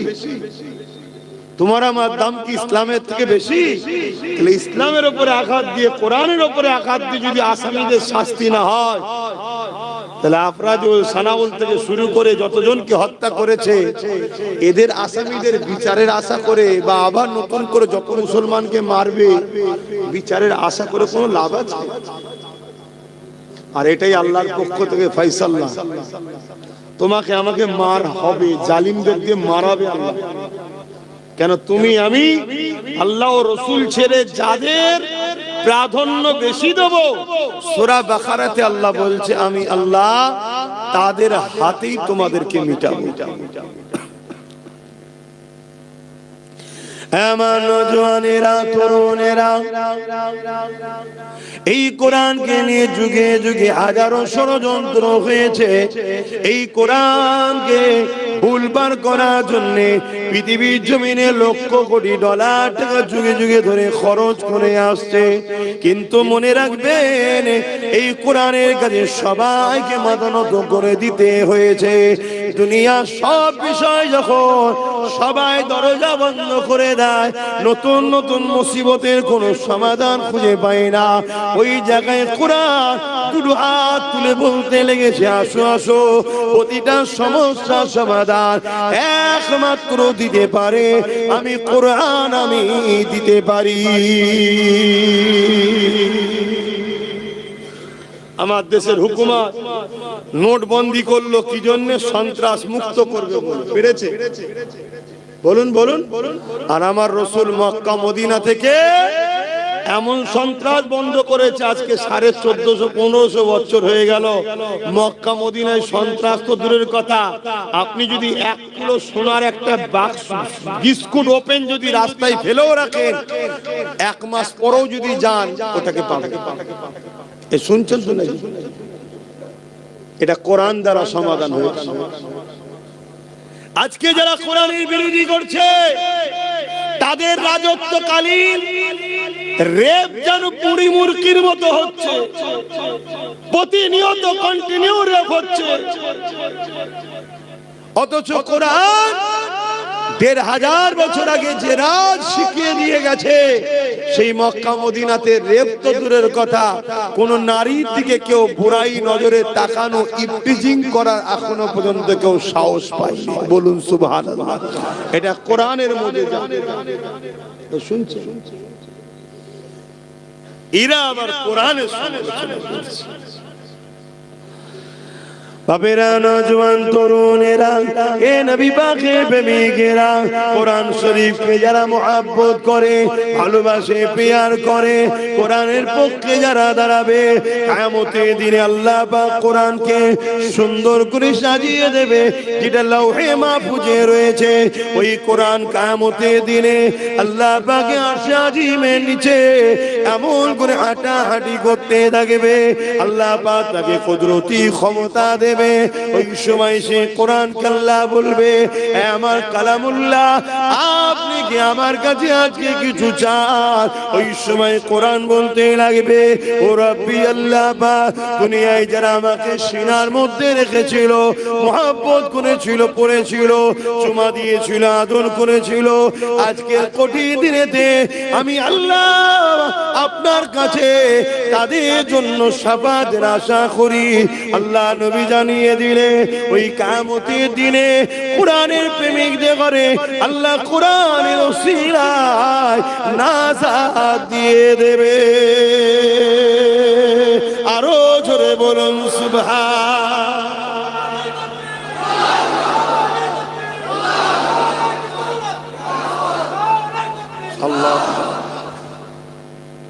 তোমার আমার দাম কি ইসলামের থেকে বেশি? তাহলে ইসলামের উপরে আঘাত দিয়ে, কোরআনের উপরে আঘাত দিয়ে যদি আসামিদের শাস্তি না হয়, তাহলে আফরাজুল সানাউল থেকে শুরু করে যতজনকে হত্যা করেছে এদের আসামিদের বিচারের আশা করে বা আবার নতুন করে যত মুসলমানকে মারবে বিচারের আশা করে কোনো লাভ আছে? আর এটাই আল্লাহর পক্ষ থেকে ফয়সালা, তোমাকে আমাকে মার হবে, জালিমদের দিয়ে মারাবে আল্লাহ। কেন তুমি আমি আল্লাহ ও রাসূল ছেড়ে যাদের প্রাধান্য বেশি দেব, সূরা বাকারাতে আল্লাহ বলছে আমি আল্লাহ তাদের হাতেই তোমাদেরকে মিটাবো। আমার নওজওয়ানেরা, তরুণেরা, এই কোরআনকে নিয়ে যুগে যুগে হাজারো ষড়যন্ত্র হয়েছে। এই কোরআনকে ভুলবার করার জন্য পৃথিবীর জমিনে লক্ষ কোটি ডলার টাকা যুগে যুগে ধরে খরচ করে আসছে। কিন্তু মনে রাখবেন, এই কোরআনের কাছে সবাইকে মাথা নত করে দিতে হয়েছে। দুনিয়ার সব বিষয় যখন সবাই দরজা বন্ধ করে দেয়, নতুন নতুন মুসিবতের কোনো সমাধান খুঁজে পায় না, ওই জায়গায় কোরআন দুটো হাত তুলে বলতে লেগেছে আসো আসো, প্রতিটা সমস্যার সমাধান একমাত্র দিতে পারে আমি কোরআন, আমি দিতে পারি। আমার দেশের হুকুমত নোটবন্দি করলো কি জন্য? সন্ত্রাস মুক্ত করবে পেরেছে? বলুন বলুন। আর আমার রাসূল মক্কা মদিনা থেকে এমন সন্ত্রাস বন্ধ করেছে, আজকে 1450-1500 বছর হয়ে গেল। মক্কা মদিনায় সন্ত্রাস তো দূরের কথা, আপনি যদি 1 কিলো সোনার একটা বাক্স বিস্কুট ওপেন যদি রাস্তায় ফেলেও রাখেন, 1 মাস পরেও যদি যান ওটাকে পাবেন। এ শুনছেন তো নাকি? এটা কোরআন দ্বারা সমাধান হয়েছে। আজকে যারা কোরআনের বিরোধী করছে তাদের রাজত্বকালীন রেপ যেন পুরি মুরগির মতো হচ্ছে, প্রতিনিয়ত কন্টিনিউ রেপ হচ্ছে। অথচ কোরআন 1500 বছর আগে যে রাজ শিখিয়ে দিয়ে গেছে, সেই মক্কা মদিনাতে রেপ তো দূরের কথা, কোন নারীর দিকে কেউ বুড়াই নজরে তাকানো, ইফটিজিং করার এখনো পর্যন্ত কেউ সাহস পায়নি। বলুন সুবহানাল্লাহ। এটা কোরআনের মুজিজা। শুনছে এরা আবার কোরআনের সমালোচনা করছে। বাপেরা, নওজওয়ান, তরুণেরা, এ নবী পাকের প্রেমিকেরা, কোরআন শরীফকে যারা মুহাব্বত করে, ভালোবাসে, প্যার করে, কোরআনের পক্ষে যারা দাঁড়াবে, কিয়ামতের দিনে আল্লাহ পাক কোরআনকে সুন্দর করে সাজিয়ে দেবে, যেটা লৌহে মাহফুজে রয়েছে। ওই কোরআন কিয়ামতের দিনে আল্লাহ পাকের আরশে আজিমের নিচে এমন করে হাঁটাহাঁটি করতে থাকবে, আল্লাহ পাক তাকে কুদরতি ক্ষমতা দেবে। ওই সময় সে কোরআন আল্লাহ বলবে, আমার কালামুল্লাহ, আপনি কি আমার কাছে আজকে কিছু চান? ওই সময় কোরআন বলতে লাগবে, ও রব্বি আল্লাহ পাক, দুনিয়ায় যারা আমাকে সিনার মধ্যে রেখেছিল, মুহাব্বত করেছিল, পড়েছিল, চুমা দিয়েছিল, আদর করেছিল, আজকের কঠিন দিনেতে আমি আল্লাহ আপনার কাছে তাদের জন্য শাফাতের আশা করি। আল্লাহ নবী জানিয়ে দিলে ওই কিয়ামতের দিনে কোরআনের প্রেমিকদের ঘরে আল্লাহ কোরআনের ওসিলায় নাজাত দিয়ে দেবে। আরো জোরে বলুন সুবহানাল্লাহ।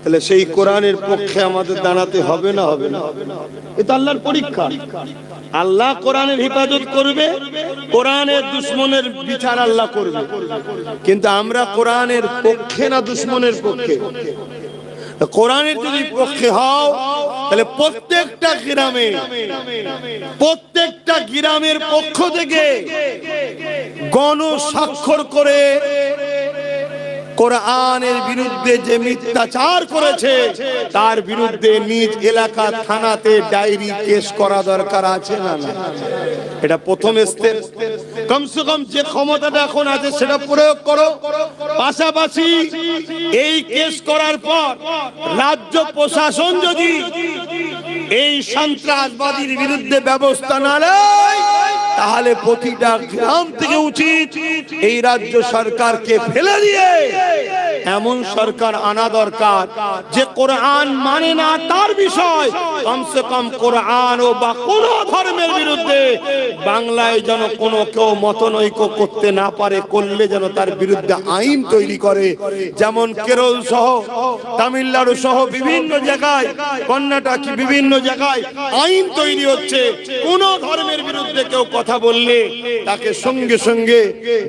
তাহলে সেই কোরআনের পক্ষে আমাদের দাঁড়াতে হবে না? হবে না? এটা আল্লাহর পরীক্ষা। আল্লাহ কোরআনের হেফাজত করবে, কোরআনের দুশমনের বিচার আল্লাহ করবে। কিন্তু আমরা কোরআনের পক্ষে না দুশমনের পক্ষে? কোরআনের যদি পক্ষে হও, তাহলে প্রত্যেকটা গ্রামের পক্ষ থেকে গণস্বাক্ষর করে কোরআনের বিরুদ্ধে যে মিথ্যাচার করেছে তার বিরুদ্ধে নিজ এলাকা থানাতে ডায়েরি কেস করা দরকার আছে না? এটা প্রথম স্টেপ। কমসে কম যে ক্ষমতাটা এখন আছে সেটা প্রয়োগ করো। পাশাপাশি এই কেস করার পর রাজ্য প্রশাসন যদি এই সন্ত্রাসবাদীর বিরুদ্ধে ব্যবস্থা না নেয়, তাহলে প্রতিটা গ্রাম থেকে উচিত এই রাজ্য সরকারকে ফেলে দিয়ে এমন সরকার আনা দরকার যে কোরআন মানে না তার বিষয়, কমসে কম কোরআন ও বা কোন ধর্মের বিরুদ্ধে বাংলায় যেন কোনো কেউ মতনৈক্য করতে না পারে, করলে যেন তার বিরুদ্ধে আইন তৈরি করে। যেমন কেরল সহ তামিলনাড়ু সহ বিভিন্ন জায়গায়, কর্ণাটক বিভিন্ন জায়গায় আইন তৈরি হচ্ছে, কোন ধর্মের বিরুদ্ধে কেউ কথা বললে তাকে সঙ্গে সঙ্গে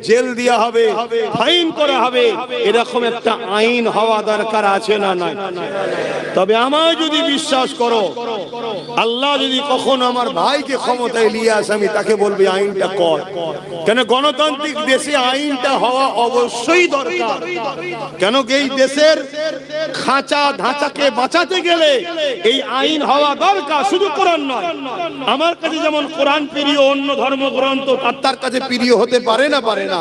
জেল দেওয়া হবে, ফাইন করা হবে। এরকম একটা আইন হওয়া দরকার আছে না নাই? তবে আমায় যদি বিশ্বাস করো, আল্লাহ যদি কখনো আমার ভাইকে ক্ষমতায় নিয়ে আসে, আমি তাকে বলবো আইনটা কর। কেন গণতান্ত্রিক দেশে আইনটা হওয়া অবশ্যই দরকার। কেন এই দেশের খাঁচা ধাঁচাকে বাঁচাতে গেলে এই আইন হওয়া দরকার, শুধু কোরআন নয়। আমার কাছে যেমন কোরআন প্রিয়, অন্য ধর্মগ্রন্থ তার কাছে প্রিয় হতে পারে না, পারে না।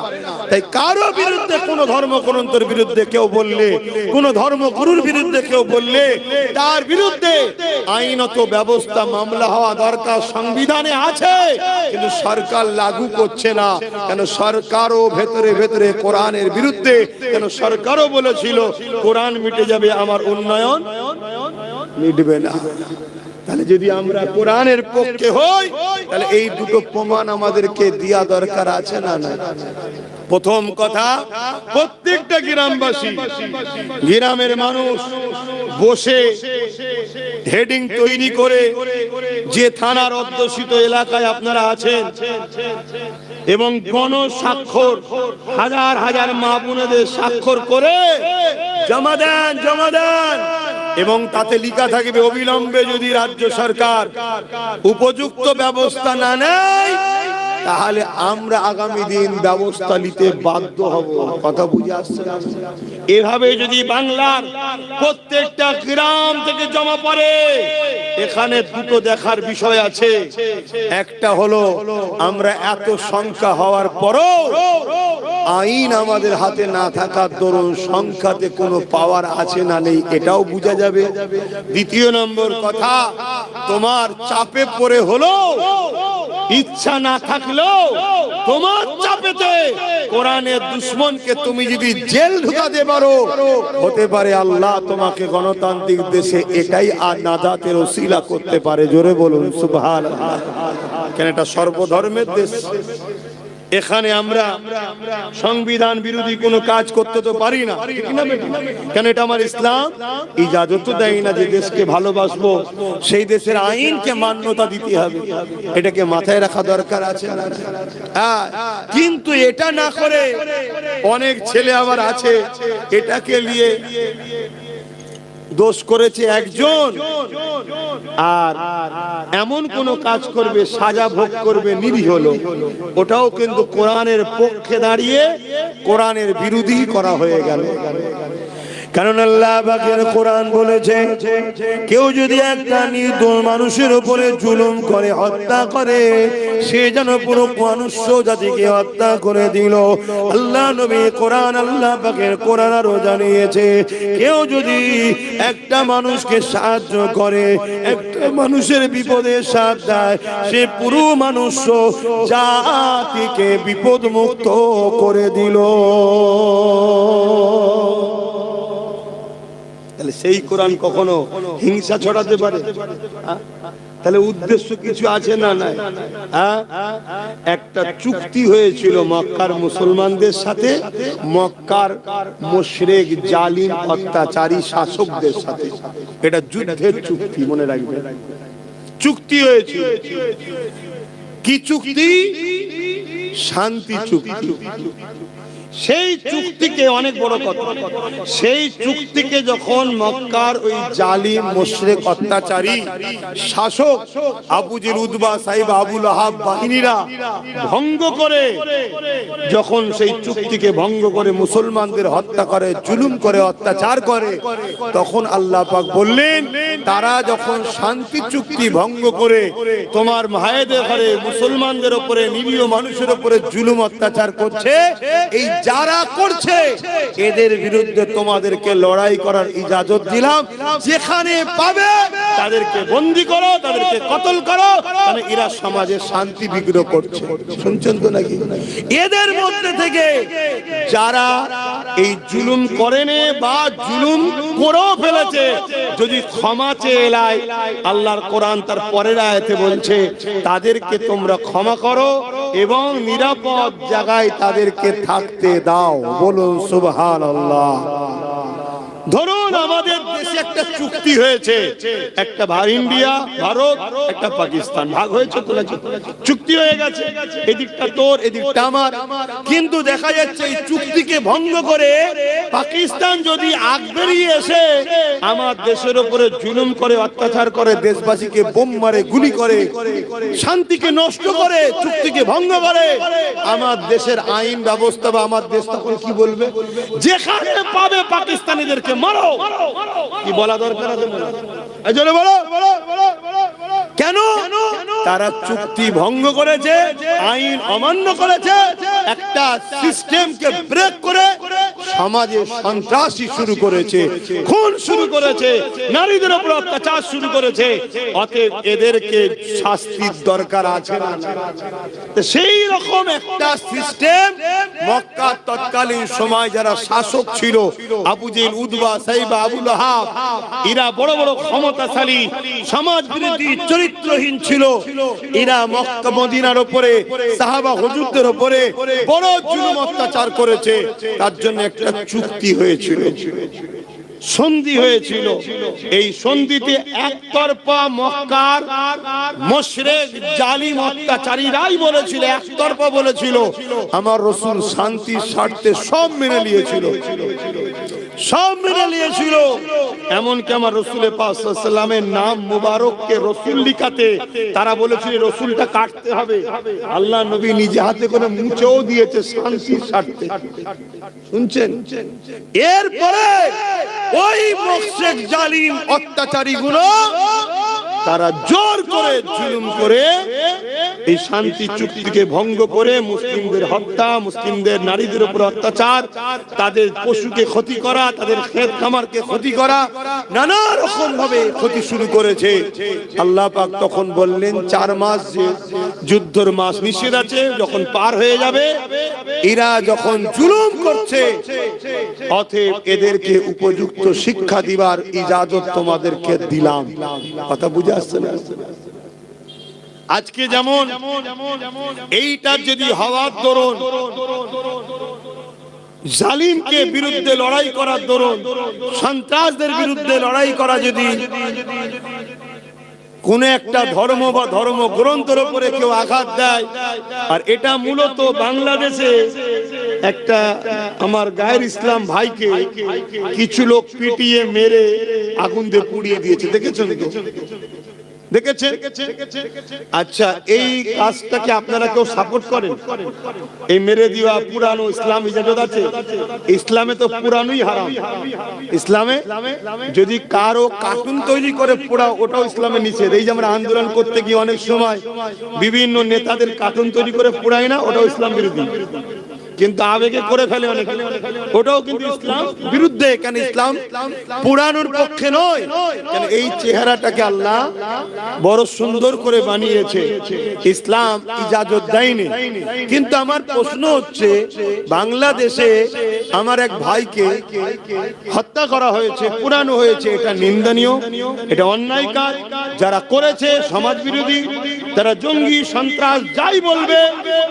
তাই কারো বিরুদ্ধে কোন ধর্মগ্রন্থের বিরুদ্ধে কেউ বললে, কোন ধর্মগুরুর বিরুদ্ধে কেউ বললে, তার বিরুদ্ধে আইনত ব্যবস্থা মামলা হওয়া দরকার। সংবিধানে আছে, কিন্তু সরকার লাগু করছে না। কেন সরকারও ভেতরে ভেতরে কোরআনের বিরুদ্ধে। কেন সরকারও বলেছিল কোরআন মিটে যাবে, আমার উন্নয়ন মিটবে না। তাহলে যদি আমরা কোরআনের পক্ষে হই, তাহলে এই দুটো প্রমাণ আমাদেরকে দেয়া দরকার আছে না না? প্রথম কথা, প্রত্যেকটা গ্রামবাসী, গ্রামের মানুষ বসে হেডিং তৈরি করে, যে থানার অধ্যুষিত এলাকায় আপনারা আছেন, এবং গণস্বাক্ষর হাজার হাজার মা বোনেদের স্বাক্ষর করে জমা দেন, জমা দেন। এবং তাতে লেখা থাকবে অবিলম্বে যদি রাজ্য সরকার উপযুক্ত ব্যবস্থা না নেয়, তাহলে আমরা আগামী দিন ব্যবস্থা নিতে বাধ্য হব। কথা বুঝে আসছে? এভাবে যদি বাংলার প্রত্যেকটা গ্রাম থেকে জমা পড়ে, এখানে দুটো দেখার বিষয় আছে। একটা হলো আমরা এত সংখ্যা হওয়ার পরও আইন আমাদের হাতে না থাকার দরুন সংখ্যাতে কোনো পাওয়ার আছে না নেই, এটাও বোঝা যাবে। দ্বিতীয় নম্বর কথা, তোমার চাপে পড়ে হলো, ইচ্ছা না থাকলেও তোমার চাপেতে কোরআনের দুশমনকে তুমি যদি জেল ঢুকাতে পারো, হতে পারে আল্লাহ তোমাকে গণতান্ত্রিক দেশে এটাই আর নাজাতের ওসিলা করতে পারে। জোরে বলুন সুবহানাল্লাহ। কেন এটা সর্বধর্মের দেশ। এখানে আমরা সংবিধান বিরোধী কোনো কাজ করতে তো পারি না, ঠিক না? কেন এটা আমার ইসলাম ইজাজত দেয় না যে দেশকে ভালোবাসবো, সেই দেশের আইনকে মান্যতা দিতে হবে। এটাকে মাথায় রাখা দরকার আছে। কিন্তু এটা না করে অনেক ছেলে আবার আছে, এটাকে নিয়ে দোষ করেছে একজন, আর এমন কোন কাজ করবে, সাজা ভোগ করবে নিরীহ লোক, ওটাও কিন্তু কোরআনের পক্ষে দাঁড়িয়ে কোরআনের বিরোধী করা হয়ে গেল। কারণ আল্লাহ পাকের কোরআন বলেছে, কেউ যদি একটা নির্দোষ মানুষের উপরে জুলুম করে, হত্যা করে, সে যেন পুরো মনুষ্য জাতিকে হত্যা করে দিল। আল্লাহ নবী কোরআন, আল্লাহ পাকের কোরআন আরো জানিয়েছে, কেউ যদি একটা মানুষকে সাহায্য করে, একটা মানুষের বিপদে সাথ দেয়, সে পুরো মানুষ জাতিকে বিপদ মুক্ত করে দিল। তাহলে সেই কোরআন কখনো হিংসা ছড়াতে পারে? তাহলে উদ্দেশ্য কিছু আছে না নাই? একটা চুক্তি হয়েছিল মক্কার মুসলমানদের সাথে, মক্কার মুশরিক জালিম অত্যাচারী শাসকদের সাথে। এটা যুদ্ধের চুক্তি, মনে রাখবেন। চুক্তি হয়েছিল। কি চুক্তি? শান্তি চুক্তি। সেই চুক্তিকে, অনেক বড় কথা, সেই চুক্তিকে যখন মক্কার ওই জালিম মুশরিক অত্যাচারী শাসক আবু জেল, উতবা, সাইবা, আবু লাহাব বাহিনীরা ভঙ্গ করে, যখন সেই চুক্তিকে ভঙ্গ করে মুসলমানদের হত্যা করে, জুলুম করে, অত্যাচার করে, তখন আল্লাহ পাক বললেন, তারা যখন শান্তি চুক্তি ভঙ্গ করে তোমার ভাইদের ঘরে মুসলমানদের উপরে, নিরীহ মানুষের উপরে জুলুম অত্যাচার করছে, এই যারা করছে এদের বিরুদ্ধে তোমাদেরকে লড়াই করার ইজাজত দিলাম। যেখানে পাবে তাদেরকে বন্দী করো, তাদেরকে কতল করো, কারণ এরা সমাজে শান্তি বিগ্রহ করছে। শুনছেন তো নাকি? এদের মধ্যে থেকে যারা এই জুলুম করেনি বা জুলুম করেও ফেলেছে, যদি ক্ষমা চেয়ে এলাই, আল্লাহর কোরআন তার পরের আয়াতে বলছে তাদেরকে তোমরা ক্ষমা করো এবং নিরাপদ জায়গায় তাদেরকে থাকতে দাও। বলুন সুবহানাল্লাহ। ধরুন আমাদের দেশে একটা চুক্তি হয়েছে, একটা ইন্ডিয়া, ভারত, একটা পাকিস্তান ভাগ হয়েছে, চুক্তি হয়ে গেছে, এদিকটা তোর এদিকটা আমার। কিন্তু দেখা যাচ্ছে এই চুক্তিকে ভঙ্গ করে পাকিস্তান যদি আগ বেরিয়ে এসে আমার দেশের উপরে জুলুম করে, অত্যাচার করে, দেশবাসীকে বোম মারে, গুলি করে, শান্তিকে নষ্ট করে, চুক্তিকে ভঙ্গ করে, আমার দেশের আইন ব্যবস্থা বা আমার দেশ তখন কি বলবে? যেখানে পাবে পাকিস্তানিদেরকে মারো। কি বলা দরকার আছে? কেন? তারা চুক্তি ভঙ্গ করেছে, আইন অমান্য করেছে, একটা সিস্টেমকে ব্রেক করে সমাজে সন্ত্রাসী শুরু করেছে, খুন শুরু করেছে, নারীদের উপর অত্যাচার শুরু করেছে। অতএব এদেরকে শাস্তির দরকার আছে না? সেই রকম একটা সিস্টেম মক্কার তৎকালীন সময় যারা শাসক ছিল, আবু জেহেল, উতবা, সাইবা, আবু লাহাব, এরা বড় বড় ক্ষমতাশালী, সমাজ বিরোধী, চরিত্রহীন ছিল। এরা মক্কা মদিনার উপরে, সাহাবা হুজুরদের উপরে বড় জুলুম অত্যাচার করেছে। তার জন্য একটা চুক্তি হয়েছিল, সন্ধি হয়েছিল। এই সন্ধিতে একতরফা মক্কার মুশরিক জালিম অত্যাচারীরাই বলেছিল, একতরফা বলেছিল আমার রাসূল শান্তির স্বার্থে সব মেনে নিয়েছিল, সব মেনে নিয়েছিল। এমনকি আমার রাসূল পাক সাল্লাল্লাহু আলাইহি ওয়াসাল্লামের নাম মুবারককে রাসূল লিখাতে তারা বলেছিল রাসূলটা কাটতে হবে। আল্লাহ নবী নিজে হাতে করে মুছেও দিয়েছে শান্তির স্বার্থে। শুনছেন? এরপরে ওই মুশরিক জালিম অত্যাচারীগুলো তারা জোর করে জুলুম করে এই শান্তি চুক্তিকে ভঙ্গ করে মুসলিমদের হত্যা, মুসলিমদের নারীদের উপর অত্যাচার, তাদের পশুকে ক্ষতি করা, তাদের ক্ষেত খামারকে ক্ষতি করা, নানা রকম ভাবে ক্ষতি শুরু করেছে। আল্লাহ পাক তখন বললেন 4 মাস যে যুদ্ধের মাস নিষেধ আছে, যখন পার হয়ে যাবে, এরা যখন জুলুম করছে, অতএব এদেরকে উপযুক্ত শিক্ষা দিবার ইজাজত তোমাদেরকে দিলাম। কথা বুঝে আসছে না? আজকে যেমন এইটা যদি হওয়ার দরুন, জালিমকে বিরুদ্ধে লড়াই করার দরুন, সন্ত্রাসদের বিরুদ্ধে লড়াই করা, যদি কোন একটা ধর্ম বা ধর্ম গ্রন্থের উপরে কেউ আঘাত দেয়, আর এটা মূলত বাংলাদেশে একটা আমার গায়ের ইসলাম ভাইকে কিছু লোক পিটিয়ে মেরে আগুন দিয়ে পুড়িয়ে দিয়েছে, দেখেছেন? দেখেছেন? আচ্ছা, এই কাজটাকে আপনারা কেউ সাপোর্ট করেন? এই মেরে দেওয়া পুরানো ইসলাম ইজাজত আছে? ইসলামে তো পুরানোই হারাম। ইসলামে যদি কারো কার্টুন তৈরি করে পোড়া, ওটাও ইসলামে নিষেধ। এই যে আমরা আন্দোলন করতে গিয়ে অনেক সময় বিভিন্ন নেতাদের কার্টুন তৈরি করে পোড়াই না, ওটাও ইসলাম বিরোধী। কিন্তু আবেগে করে ফেলে অনেকে, ওটাও কিন্তু ইসলাম বিরুদ্ধে। কেন ইসলাম পুরানোর পক্ষে নয়? কেন এই চেহারাটাকে আল্লাহ বড় সুন্দর করে বানিয়েছে, ইসলাম ইজাজত দেয়নি। কিন্তু আমার প্রশ্ন হচ্ছে, বাংলাদেশে আমার এক ভাইকে হত্যা করা হয়েছে, পুরানো হয়েছে, এটা নিন্দনীয়, এটা অন্যায় কাজ। যারা করেছে সমাজ বিরোধী, যারা জঙ্গি, সন্ত্রাস, যাই বলবে,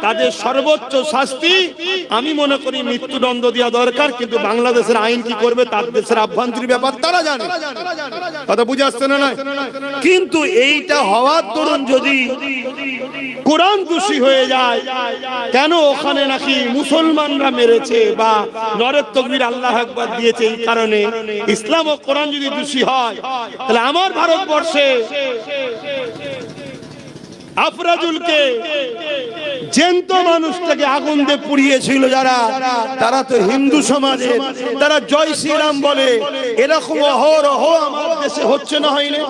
তাদের সর্বোচ্চ শাস্তি আমি মনে করি মৃত্যুদণ্ড দেওয়া দরকার। কিন্তু বাংলাদেশের আইন কি করবে, তার দেশের আভ্যন্তরীণ ব্যাপার তারা জানে। কথা বুঝে আসছে না? কিন্তু এইটা হওয়ার দরুন যদি কোরআন দোষী হয়ে যায়, কেন ওখানে নাকি মুসলমানরা মেরেছে বা নরের তাকবীর আল্লাহু আকবার দিয়েছে, এই কারণে ইসলাম ও কোরআন যদি দোষী হয়, তাহলে আমার ভারতবর্ষে আফরাজুলকে জ্যান্ত মানুষটাকে আগুন দিয়ে পুড়িয়েছিল যারা, তারা তো হিন্দু সমাজের, তারা জয় শ্রীরাম বলে। এরকম অহরহ আমার দেশে হচ্ছে না, হয়নি?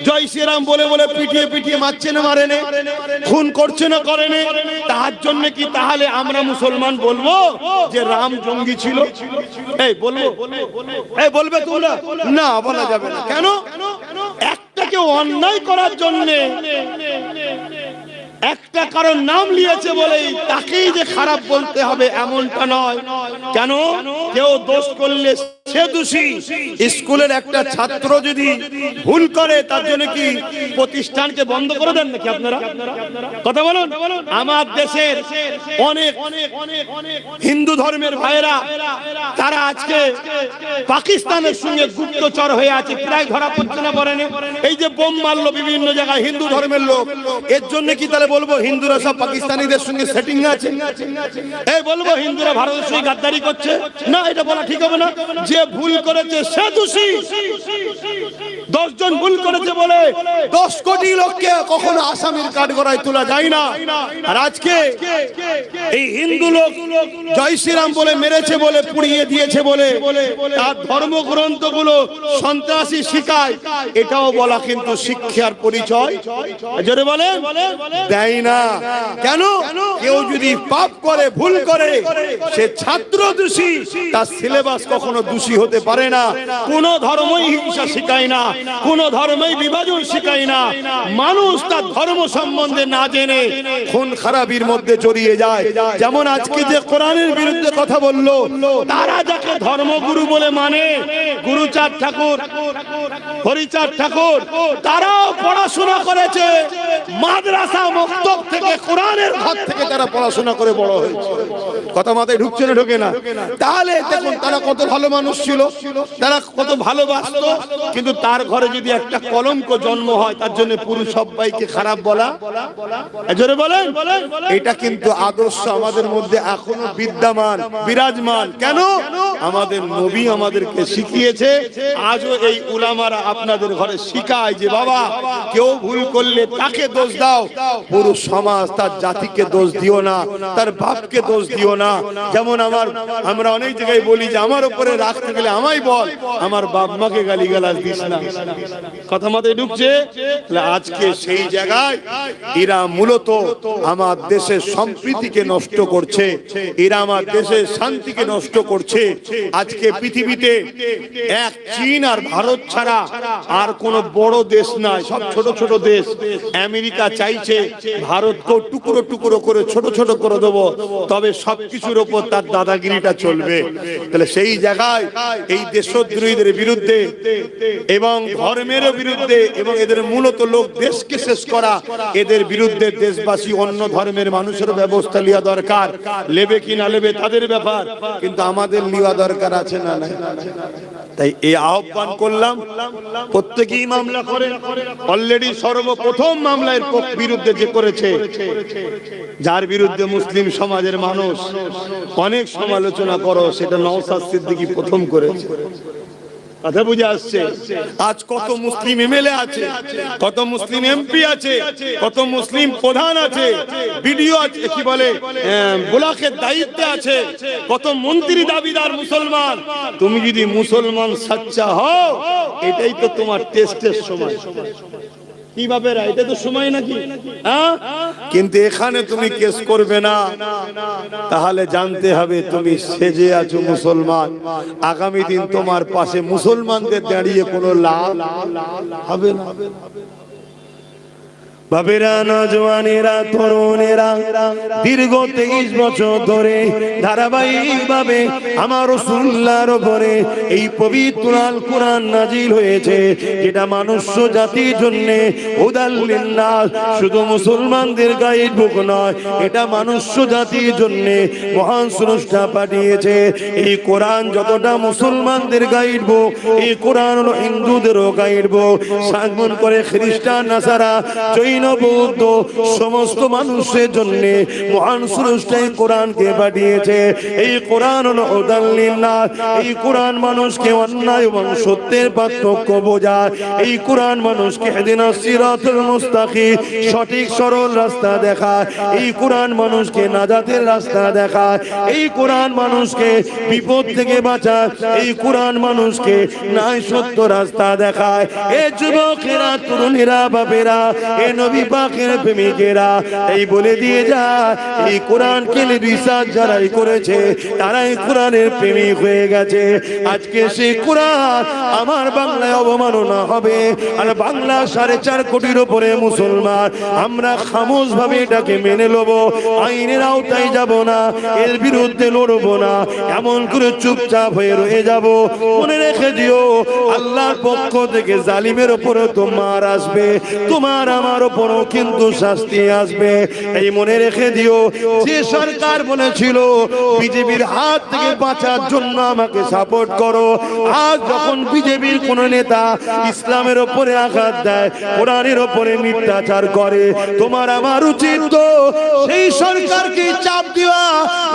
জয় শ্রীরাম বলে বলে পিটিয়ে পিটিয়ে মারছে না মারে না, খুন করছে না করে না, তার জন্য কি তাহলে আমরা মুসলমান বলবো যে রাম জঙ্গি ছিল? এই বলবো? এই বলবে তোমরা? না, বলা যাবে না। কেন? একটাকে অন্যায় করার জন্য একটা কারণ নাম লিয়েছে বলেই তাকেই যে খারাপ বলতে হবে এমনটা নয়। কেন? কেউ দোষ করলে সে দোষী। স্কুলের একটা ছাত্র যদি ভুল করে তার জন্য কি প্রতিষ্ঠানকে বন্ধ করে দেন নাকি আপনারা? কথা বলুন। আমার দেশের অনেক হিন্দু ধর্মের ভাইরা তারা আজকে পাকিস্তানের সঙ্গে গুপ্তচর হয়ে আছে, প্রায় ধরা পড়ছে না বলেন। এই যে বোম মারলো বিভিন্ন জায়গায় হিন্দু ধর্মের লোক, এর জন্য কি তাহলে বলবো হিন্দুরা সব পাকিস্তানিদের সঙ্গে সেটিং আছে? এই বলবো হিন্দুরা ভারতের সঙ্গে গাদ্দারি করছে? না, এটা বলা ঠিক হবে না। যে ভুল করেছে সে দোষী। 10 জন ভুল করেছে বলে 10 কোটি লোককে কখনো আসামির কাঠগড়ায় তোলা যায় না। আর আজকে এই হিন্দু লোক জয় শ্রীরাম বলে মেরেছে বলে, পুড়িয়ে দিয়েছে বলে তার ধর্মগ্রন্থগুলো সন্ত্রাসী শিখায়, এটাও বলা কিন্তু শিক্ষার পরিচয় জোরে বলে দেয় না। কেন? কেউ যদি পাপ করে, ভুল করে, সে ছাত্র দোষী, তার সিলেবাস কখনো দোষী হতে পারে না। কোন ধর্মই হিংসা শিখায় না, কোন ধর্মই বিভাজন শিখায় না। মানুষ তার ধর্ম সম্বন্ধে না জেনে খুন খারাপির মধ্যে জড়িয়ে যায়। যেমন আজকে যে কোরআনের বিরুদ্ধে কথা বললো, তারা যাকে ধর্মগুরু বলে মানে, গুরুচাঁদ ঠাকুর, হরিচাঁদ ঠাকুর, তারাও পড়াশোনা করেছে মাদ্রাসা মক্তব থেকে, কোরআনের ঘর থেকে তারা পড়াশোনা করে বড় হয়েছে। কথা মাথায় ঢুকছে না? ঢোকে না? তাহলে দেখুন তারা কত ভালো মানুষ ছিল, তারা কত ভালোবাসত। কিন্তু তার ঘরে যদি একটা কলঙ্ক জন্ম হয়, তার জন্য পুরো সবাইকে খারাপ বলা, জোরে বলেন। এটা কিন্তু আদর্শ আমাদের মধ্যে এখনো বিদ্যমান, বিরাজমান। কেন? আমাদের নবী আমাদেরকে শিখিয়েছে। আজও এই উলামারা আপনাদের ঘরে শিখায় যে বাবা, কেউ ভুল করলে তাকে দোষ দাও, পুরো সমাজ তার জাতিকে দোষ দিও না, তার বাপকে দোষ দিও না। যেমন আমরা অনেক জায়গায় বলি যে আমার উপরে রাখতে গেলে আমায় বল, আমার বাপ মাকে গালিগালাজ দিস না। কথা মাথায় ঢুকছে? আজকে সেই জায়গায় এরা মূলত আমার দেশের সম্প্রীতিকে নষ্ট করছে, এরা আমার দেশের শান্তিকে নষ্ট করছে। আজকে পৃথিবীতে এক চীন আর ভারত ছাড়া আর কোন বড় দেশ নাই, সব ছোট ছোট দেশ। আমেরিকা চাইছে ভারতকে টুকরো টুকরো করে ছোট ছোট করে দেবো, তবে সবকিছুর উপর তার দাদাগিরিটা চলবে। তাহলে সেই জায়গায় এই দেশদ্রোহীদের বিরুদ্ধে এবং ধর্মের বিরুদ্ধে, এবং এদের মূলত লোক দেশকে শেষ করা, এদের বিরুদ্ধে দেশবাসী অন্য ধর্মের মানুষের ব্যবস্থা নেওয়া দরকার। নেবে কি না নেবে তাদের ব্যাপার, কিন্তু আমাদের নেওয়া দরকার আছে না? তাই এই আহ্বান করলাম, প্রত্যেকেই মামলা করে। অলরেডি সর্বপ্রথম মামলার বিরুদ্ধে যে করেছে, যার বিরুদ্ধে মুসলিম সমাজের মানুষ অনেক সমালোচনা করো, সেটা নওশাদ সিদ্দিকী প্রথম করেছে। কথা বুঝে আসছে? আজ কত মুসলিম এমএলএ আছে, কত মুসলিম এমপি আছে, কত মুসলিম প্রধান আছে, বিডিও আছে, কি বলে ব্লকের দায়িত্বে আছে, কত মন্ত্রী দাবিদার মুসলমান। তুমি যদি মুসলমান সাচ্চা হও, এটাই তো তোমার টেস্টের সময়। কিভাবে এটা তো সময় নাকি? কিন্তু এখানে তুমি কেস করবে না, তাহলে জানতে হবে তুমি সেজে আছো মুসলমান। আগামী দিন তোমার পাশে মুসলমানদের দাঁড়িয়ে কোনো লাভ হবে না। বাবেরা, নজওয়ানেরা, তরুণেরা দীর্ঘ 23 বছর ধরে ধারাবাহিকভাবে আমার রাসূলুল্লাহর উপরে এই পবিত্র আল কোরআন নাজিল হয়েছে, যেটা মনুষ্য জাতির জন্য হুদাল লিন্নাস, শুধু মুসলমানদের গাইড বুক নয়, এটা মনুষ্য জাতির জন্য মহান স্রষ্টা পাঠিয়েছে। এই কোরআন যতটা মুসলমানদের গাইড বুক, এই কোরআন হলো হিন্দুদেরও গাইড বুক। সাগমন করে খ্রিস্টান নাসারা, জৈন বৌদ্ধ সমস্ত মানুষের জন্য মহান স্রষ্টা কোরআনকে পাঠিয়েছে। এই কোরআন হলো হুদাল লিন্নাস। এই কোরআন মানুষকে অন্যায় এবং সত্যের পার্থক্য বোঝায়। এই কোরআন মানুষকে ইহদিনাস সিরাতুল মুস্তাকিম সঠিক সরল রাস্তা দেখায়। এই কোরআন মানুষকে নাজাতের রাস্তা দেখায়। এই কোরআন মানুষকে বিপদ থেকে বাঁচায়। এই কোরআন মানুষকে ন্যায় সত্য রাস্তা দেখায়। এ যুবকেরা, তরুণেরা, বাপেরা, এ নবী পাকের প্রেমিকেরা, এই বলে দিয়ে যায় এই কোরআনকে রিসার্চ যারাই করেছে তারাই কোরআনের প্রেমিক হয়ে গেছে। আজকে সেই কোরআন আমার বাংলায় অবমাননা হবে, আর বাংলা 4.5 কোটির উপরে মুসলমান, আমরা খামোশ ভাবে এটাকে মেনে নেব, আইনের আওতায় যাব না, এর বিরুদ্ধে লড়বো না, এমন করে চুপচাপ হয়ে রয়ে যাব। মনে রেখে দিও, আল্লাহর পক্ষ থেকে জালিমের উপরে তোমার আসবে, তোমার আমার উপরও কিন্তু শাস্তি আসবে। এই মনে রেখে দিও, যে সরকার বলেছিল বিজেপির হাত থেকে বাঁচার জন্য আমাকে সাপোর্ট করো, আজ যখন বিজেপির কোন নেতা ইসলামের উপরে আঘাত দেয়, কোরআনের উপরে মিথ্যাচার করে, তোমার আমার উচিত তো সেই সরকারকে চাপ দেওয়া,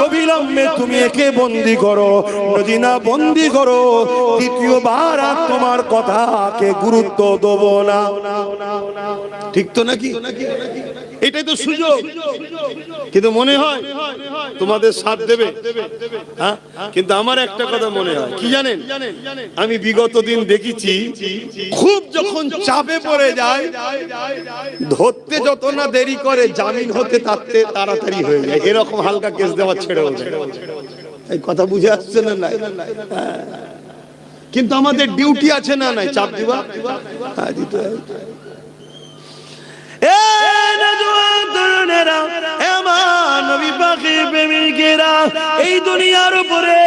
অবিলম্বে তুমি একে বন্দী করো, যদি না বন্দী করো দ্বিতীয়বার আর তোমার কথাকে গুরুত্ব দেবো না। ঠিক তো নাকি? এটাই তো সুযোগ। কিন্তু মনে হয় তোমাদের সাথ দেবে, হ্যাঁ? কিন্তু আমার একটা কথা মনে হয় কি জানেন, আমি বিগত দিন দেখেছি খুব যখন চাপে পড়ে যায়, ধরতে যত না দেরি করে জামিন হতে তাতে তাড়াতাড়ি হয়ে যায়, এরকম হালকা কেস দেওয়া ছেড়ে ওঠে। এই কথা বুঝে আসছে না? নাই কিন্তু আমাদের ডিউটি আছে না নাই চাপ দিবা? হ্যাঁ, দিতে হয়। এই দুনিয়ার উপরে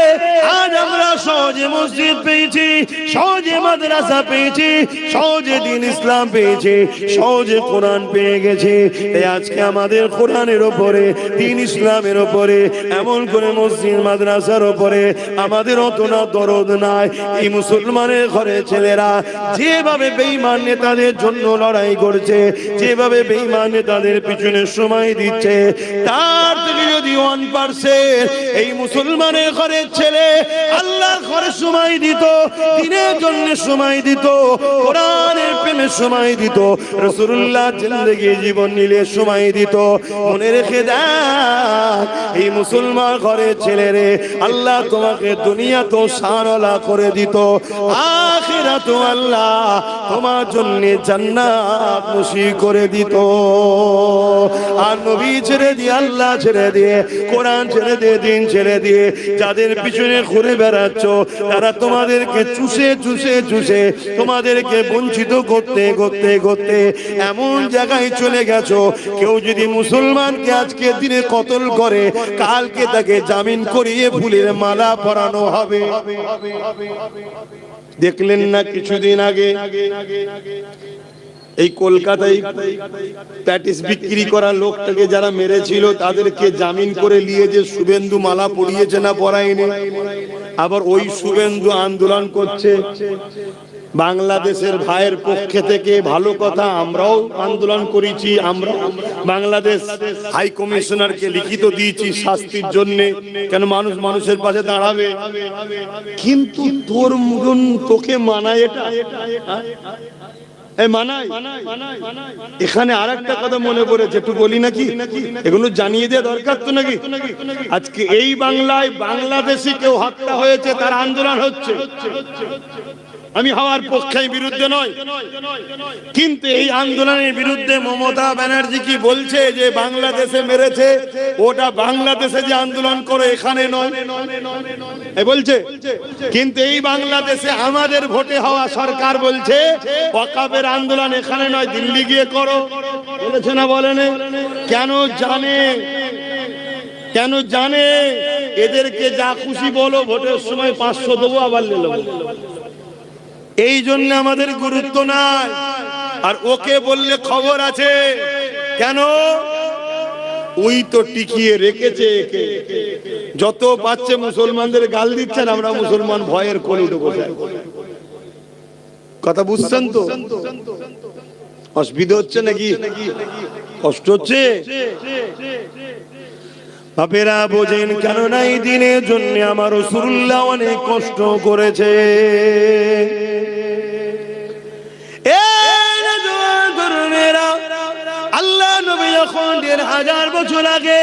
আজ আমরা সহজে মসজিদ পেয়েছি, সহজে মাদ্রাসা পেয়েছি, সহজে দ্বীন ইসলাম পেয়েছি, সহজে কোরআন পেয়ে গেছে। তাই আজকে আমাদের কোরআনের উপরে, দ্বীন ইসলামের উপরে, এমন করে মসজিদ মাদ্রাসার উপরে আমাদের অত না দরদ নাই। এই মুসলমানের ঘরে ছেলেরা যেভাবে বেঈমান নেতাদের জন্য লড়াই করছে, যেভাবে বেঈমান নেতাদের পিছনে সময় দিচ্ছে, তার থেকে যদি 1% এই মুসলমানের ঘরের ছেলে আল্লাহর ঘরে সময় দিত, দ্বীনের জন্য সময় দিত, কোরআনের প্রেমে সময় দিত, রাসূলুল্লাহ জিন্দেগি জীবন নিলে সময় দিত, মনে রেখে দেখ এই মুসলমান ঘরের ছেলেরে আল্লাহ তোমাকে দুনিয়া তো শানওয়ালা করে দিত, আখিরাত আল্লাহ তোমার জন্য জান্নাত নসিব করে দিত। আর নবী ছেড়ে দিয়ে, আল্লাহ ছেড়ে দিয়ে, কোরআন ছেড়ে দিয়ে, দ্বীন ছেড়ে দিয়ে যাদের পিছনে ঘুরে বেড়াচ্ছ, তারা তোমাদেরকে চুষে চুষে চুষে তোমাদেরকে বঞ্চিত করতে করতে করতে এমন জায়গায় চলে গেছো, কেউ যদি মুসলমানকে আজকে দিনে কতল করে, কালকে তাকে জামিন করিয়ে ফুলের মালা পরানো হবে। দেখলেন না কিছুদিন আগে এই কলকাতায় প্যাটিস বিক্রি করা লোকটাকে যারা মেরেছিল তাদেরকে জামিন করে নিয়ে যে শুভেন্দু মালা পরিয়েছে না পরায়নি, আবার ওই শুভেন্দু আন্দোলন করছে বাংলাদেশের ভাইয়ের পক্ষে থেকে। ভালো কথা, আমরাও আন্দোলন করেছি, আমরা বাংলাদেশ হাই কমিশনারকে লিখিত দিয়েছি শাস্তির জন্য, কেন মানুষ মানুষের পাশে দাঁড়াবে। কিন্তু তোর মন তোকে মানায় এটা? এখানে আর একটা কথা মনে পড়েছে, একটু বলি নাকি? এগুলো জানিয়ে দেওয়া দরকার তো নাকি? আজকে এই বাংলায় বাংলাদেশি কেউ হত্যা হয়েছে, তার আন্দোলন হচ্ছে। আমি হওয়ার পক্ষে, বিরুদ্ধে নয়, কিন্তু এই আন্দোলনের বিরুদ্ধে মমতা ব্যানার্জি কি বলছে যে বাংলাদেশে মেরেছে, ওটা বাংলাদেশে যে আন্দোলন করে এখানে নয় বলছে। কিন্তু এই বাংলাদেশে আমাদের ভোটে হওয়া সরকার বলছে ওয়াকাফের আন্দোলন এখানে নয়, দিল্লি গিয়ে করো, বলেছে না বলেনি? কেন জানে, কেন জানে এদেরকে যা খুশি বলো, ভোটের সময় 500 দেবো, আবার নিল। এই জন্য আমাদের গুরুত্ব নাই। আর ওকে বললে খবর আছে, কেন? ওই তো টিকিয়ে রেখেছে একে, যত পাচ্ছে মুসলমানদের গাল দিচ্ছেন, আমরা মুসলমান ভয়ের কোলে ঢুকে। কথা বুঝছেন তো? অসুবিধা হচ্ছে নাকি? কষ্ট হচ্ছে? বাপেরা বোঝেন, কেননা এই দিনের জন্য আমার রাসূলুল্লাহ অনেক কষ্ট করেছে। আল্লাহ নবী যখন ১,৫০০ বছর আগে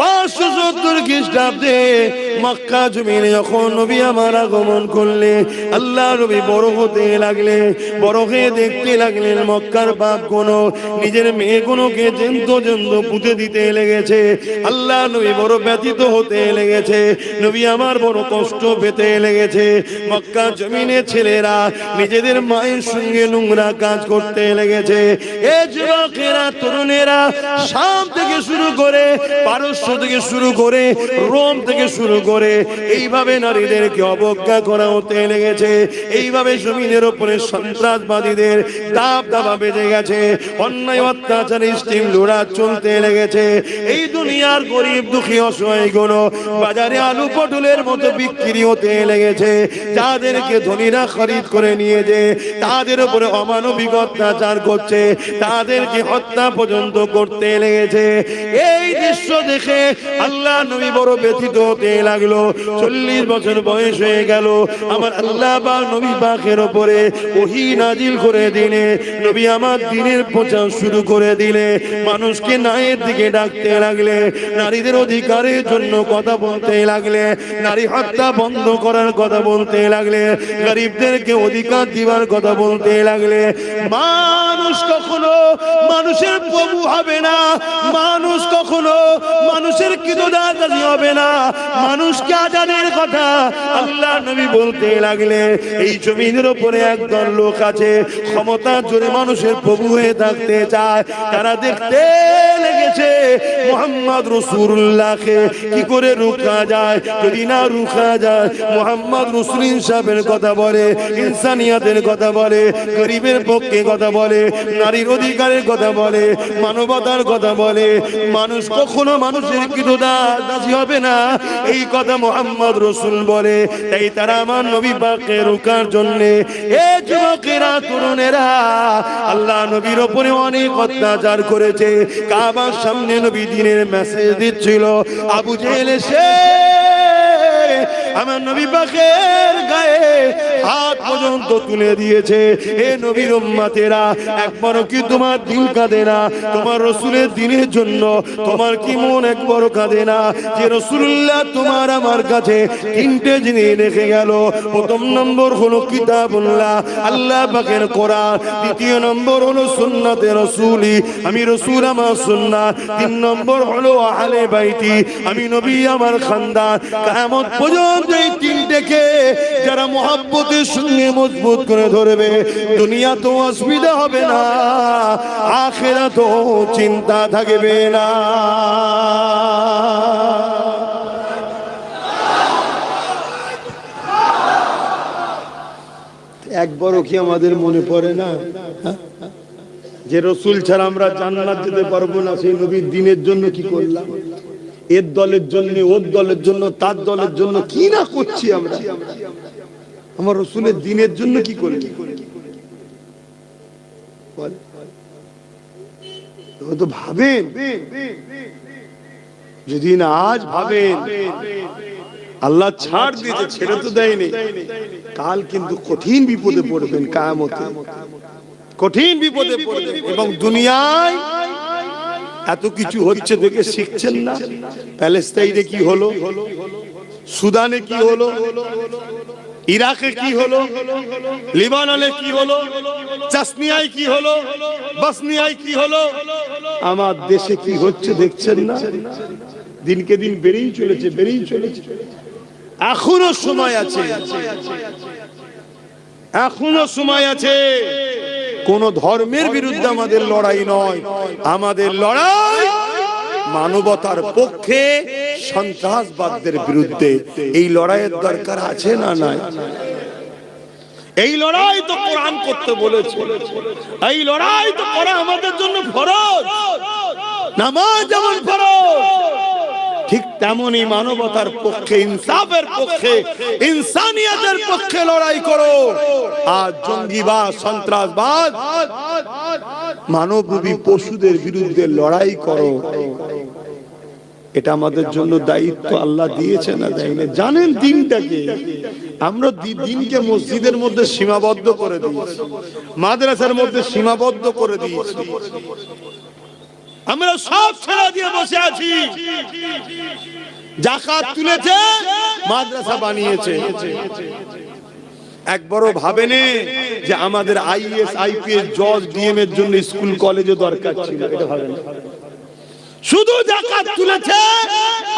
৫৭০ খ্রিস্টাব্দে মক্কা জমিনে যখন নবী আমার আগমন করলে, আল্লাহ নবী বড় হতে লাগলে, বড় হয়ে দেখতে লাগলেন মক্কার বাপগুলো নিজের মেয়েগুলোকে জেন্ত পুঁতে দিতে লেগেছে। আল্লাহ নবী বড় ব্যথিত হতে লেগেছে, নবী আমার বড় কষ্ট পেতে লেগেছে। মক্কা জমিনে ছেলেরা নিজেদের মায়ের সঙ্গে নোংরা কাজ করতে লেগেছে। এ যুবকেরা, তরুণেরা, শাম থেকে শুরু করে, পারস্য থেকে শুরু করে, রোম থেকে শুরু করে এইভাবে নারীদেরকে অবজ্ঞা করা হতে লেগেছে। এইভাবে জমিনের উপরে সন্ত্রাসবাদীদের দাবদাবা বেজে গেছে, অন্যায় অত্যাচার স্টিম লড়া চলতে লেগেছে। এই দুনিয়ার গরিব দুঃখী অসহায়গুলো বাজারে আলু পটলের মতো বিক্রি হতে লেগেছে। যাদেরকে ধনীরা খরিদ করে নিয়ে যে তাদের উপরে অমানবিক অত্যাচার করছে, তাদেরকে হত্যা পর্যন্ত করতে লেগেছে। এই দৃশ্য দেখে আল্লাহ নবী বড় ব্যথিত হতে লাগলো। ৪০ বছর বয়স হয়ে গেল, আমার আল্লাহ পাক নবী পাকের উপরে ওহী নাজিল করে দিলে, নবী আমার দ্বীনের প্রচার শুরু করে দিলে, মানুষকে ন্যায়ের দিকে ডাকতে লাগলে, নারীদের অধিকারের জন্য কথা বলতে লাগলে, নারী হত্যা বন্ধ করার কথা বলতে লাগলে, গরিবদেরকে অধিকার দিবার কথা বলতে লাগলে। মানুষ কখনো মানুষের প্রভু হবে না, মানুষ কখনো মানুষের কিদদাতি হবে না, মানুষকে আজানের কথা আল্লাহ নবী বলতে লাগলে। এই জমিনের উপরে একদল লোক আছে, ক্ষমতার জোরে মানুষের প্রভু হয়ে থাকতে চায়। তারা দেখতে লেগেছে মুহাম্মদ রাসূলুল্লাহকে কি করে রুখা যায়। যদি না রুখা যায়, মুহাম্মদ রাসূল ইনসাফের কথা বলে, ইনসানিয়াতের কথা বলে, গরিবের পক্ষে কথা বলে, নারীর অধিকারের কথা বলে, মানবতার কথা বলে, মানুষ কখনো মানুষের কিদদাতি হবে না, এই কথা মুহাম্মদ রাসূল বলে। তাই তারা আমার নবী পাককে রোকার জন্য, এ যুবকেরা, তরুণেরা, আল্লাহ নবীর উপরে অনেক অত্যাচার করেছে। কাবার সামনে নবী দ্বীনের মেসেজ দিচ্ছিল, আবু জেহেল এসে আমার নবী পাকের গায়ে হাত পর্যন্ত তুলে দিয়েছে। এ নবীর উম্মতেরা, একবারও কি তোমার দিল কাঁদে না? তোমার রাসূলের দ্বীনের জন্য তোমার কি মন একবারও কাঁদে না? যে রাসূলুল্লাহ তোমার আমার কাছে 3টে জিনিস রেখে গেল। প্রথম নম্বর হলো কিতাবুল্লাহ, আল্লাহ পাকের কোরআন। দ্বিতীয় নম্বর হলো সুন্নাতে রাসূলি, আমি রাসূল আমার সুন্নাত। 3 নম্বর হলো আহলে বাইতি, আমি নবী আমার খানদান। কিয়ামত পর্যন্ত এই 3টেকে যারা মুহাব্বতের সঙ্গে মজবুত করে ধরবে, দুনিয়া তো অসুবিধা হবে না, আখিরাতও চিন্তা থাকবে না। একবারও কি আমাদের মনে পড়ে না যে রাসূল ছাড়া আমরা জান্নাত যেতে পারবো না? সেই নবীর দ্বীনের জন্য কি করলাম? এর দলের জন্য, ওর দলের জন্য, তার দলের জন্য কি না করছি আমরা? আমার রাসূলের দ্বীনের জন্য কি করি? তো ভাবেন, যদি না আজ ভাবেন, আল্লাহ ছাড় দিতে, ছেড়ে তো দেয়নি, কাল কিন্তু কঠিন বিপদে পড়বেন। কিয়ামতে কঠিন বিপদে পড়বেন। এবং দুনিয়ায় এত কিছু হচ্ছে দেখে শিখছেন না? প্যালেস্তাইনে কি হলো, সুদানে কি হলো, ইরাকে কি হলো, লিবাননে কি হলো, চাসনিয়ায় কি হলো, বসনিয়ায় কি হলো, আমার দেশে কি হচ্ছে দেখছেন না? দিনকে দিন বেড়েই চলেছে, বেড়েই চলেছে। এখনো সময় আছে, এখনো সময় আছে। কোন ধর্মের বিরুদ্ধে আমাদের লড়াই নয়, আমাদের লড়াই মানবতার পক্ষে, সন্ত্রাসবাদদের বিরুদ্ধে। এই লড়াইয়ের দরকার আছে না নাই? এই লড়াই তো কোরআন করতে বলেছে, এই লড়াই তো করা আমাদের জন্য ফরজ। নামাজ যেমন ফরজ, ঠিক তেমনি মানবতার পক্ষে, ইনসাফের পক্ষে, ইনসানিয়তের পক্ষে লড়াই করো। আর জঙ্গিবাদ, সন্ত্রাসবাদ মানবরূপী পশুদের বিরুদ্ধে লড়াই করো। এটা আমাদের জন্য দায়িত্ব আল্লাহ দিয়েছে না দেয়নি? জানেন দিনটাকে, আমরা দিনকে মসজিদের মধ্যে সীমাবদ্ধ করে দিয়েছি, মাদ্রাসার মধ্যে সীমাবদ্ধ করে দিয়েছি। আমরা সব ছেড়ে দিয়ে বসে আছি। যাকাত তুলেছে, মাদ্রাসা বানিয়েছে। একবারও ভাবেনি যে আমাদের আইএস আইপিএস জজ ডিএম এর জন্য স্কুল কলেজে দরকার ছিল? এটা ভাবেন। শুধু যাকাত তুলেছে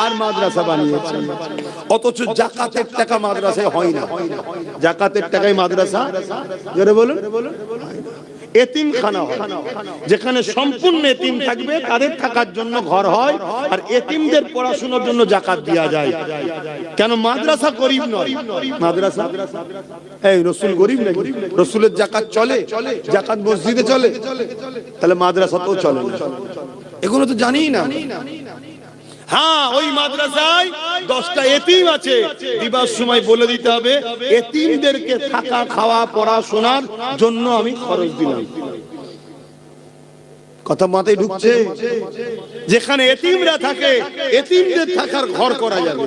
আর মাদ্রাসা বানিয়েছে। অথচ যাকাতের টাকা মাদ্রাসায় হয় না। যাকাতের টাকায় মাদ্রাসা, জোরে বলুন, এতিমখানা হয়, যেখানে সম্পূর্ণ এতিম থাকবে, তাদের থাকার জন্য ঘর হয়, আর এতিমদের পড়াশোনার জন্য যাকাত দেওয়া যায়। কেন? মাদ্রাসা গরিব নয়। মাদ্রাসা, এই রসুল গরিব নাকি? রসুলের যাকাত চলে? যাকাত মসজিদে চলে, তাহলে মাদ্রাসাতেও চলে না। এগুলো তো জানি না। হ্যাঁ, ওই মাদ্রাসায় 10টা এতিম আছে, দিবার সময় বলে দিতে হবে এতিমদেরকে থাকা খাওয়া পড়াশোনার জন্য আমি খরচ দিলাম। কথা মাথায় ঢুকছে? যেখানে এতিমরা থাকে, এতিমদের থাকার ঘর করা যাবে।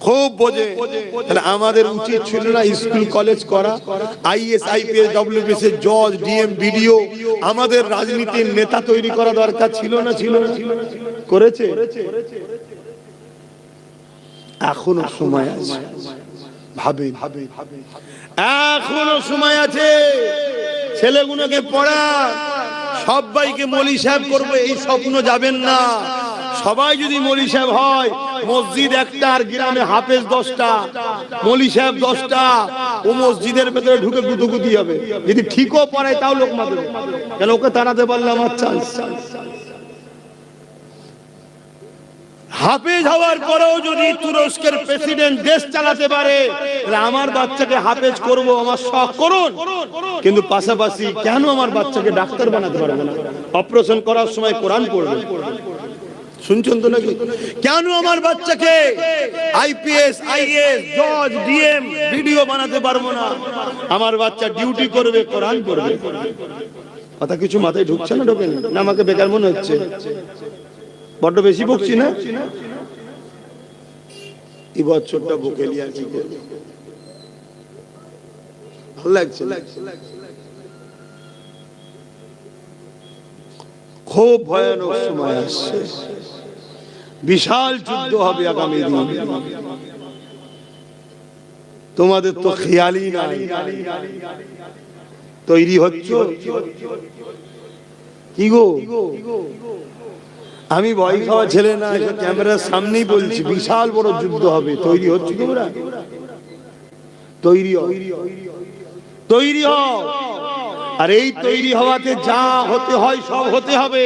খুব বোঝে। তাহলে আমাদের উচিত ছিল না স্কুল কলেজ করা? আইএস আইপিএস ডব্লিউবিএস এর জজ ডিএম বিডিও, আমাদের রাজনীতির নেতা তৈরি করা দরকার ছিল না? ছিল না? করেছে? এখনো সময় আছে, ভাবেন, এখনো সময় আছে। ছেলেগুলোকে পড়া, সবাইকে মৌলী সাহেব করবো এই স্বপ্ন যাবেন না। সবাই যদি মৌলী সাহেব হয়, মসজিদ একটা আর গ্রামে হাফেজ 10টা, মৌলী সাহেব 10টা, ও মসজিদের ভেতরে ঢুকে গুদুগুদি হবে। যদি ঠিকও পড়ায় তাও লোক মারবে, কেন? ওকে তাড়াতে পারলে আমার চান্স। হাফেজ হওয়ার পরেও যদি তুরস্কের প্রেসিডেন্ট দেশ চালাতে পারে, আমার বাচ্চাকে হাফেজ করব, আমার শখ করুন, কিন্তু পাশাপাশি কেন আমার বাচ্চাকে ডাক্তার বানাতে পারবে না? অপারেশন করার সময় কোরআন পড়বে। শুনছেন তো নাকি? কেন আমার বাচ্চাকে আইপিএস আইএস জজ ডিএম ভিডিও বানাতে পারবো না? আমার বাচ্চা ডিউটি করবে, কোরআন পড়বে। কথা কিছু মাথায় ঢুকছে না? ঢোকে না? আমাকে বেকার মনে হচ্ছে? বড্ড বেশি বকছি না? এই বছরটা বকে নিয়ে কি করবে? ভালো লাগছে? খুব ভয়ানক সময় আসছে, বিশাল যুদ্ধ হবে আগামী দিন। তোমাদের তো খেয়ালই নাই। তৈরি হচ্ছে কি গো? আমি ভয় খাওয়া ছেলে না, ক্যামেরার সামনেই বলছি, বিশাল বড় যুদ্ধ হবে। তৈরি হচ্ছে তোমরা? তৈরি হও, তৈরি হও। আর এই তৈরি হওয়াতে যা হতে হয় সব হতে হবে।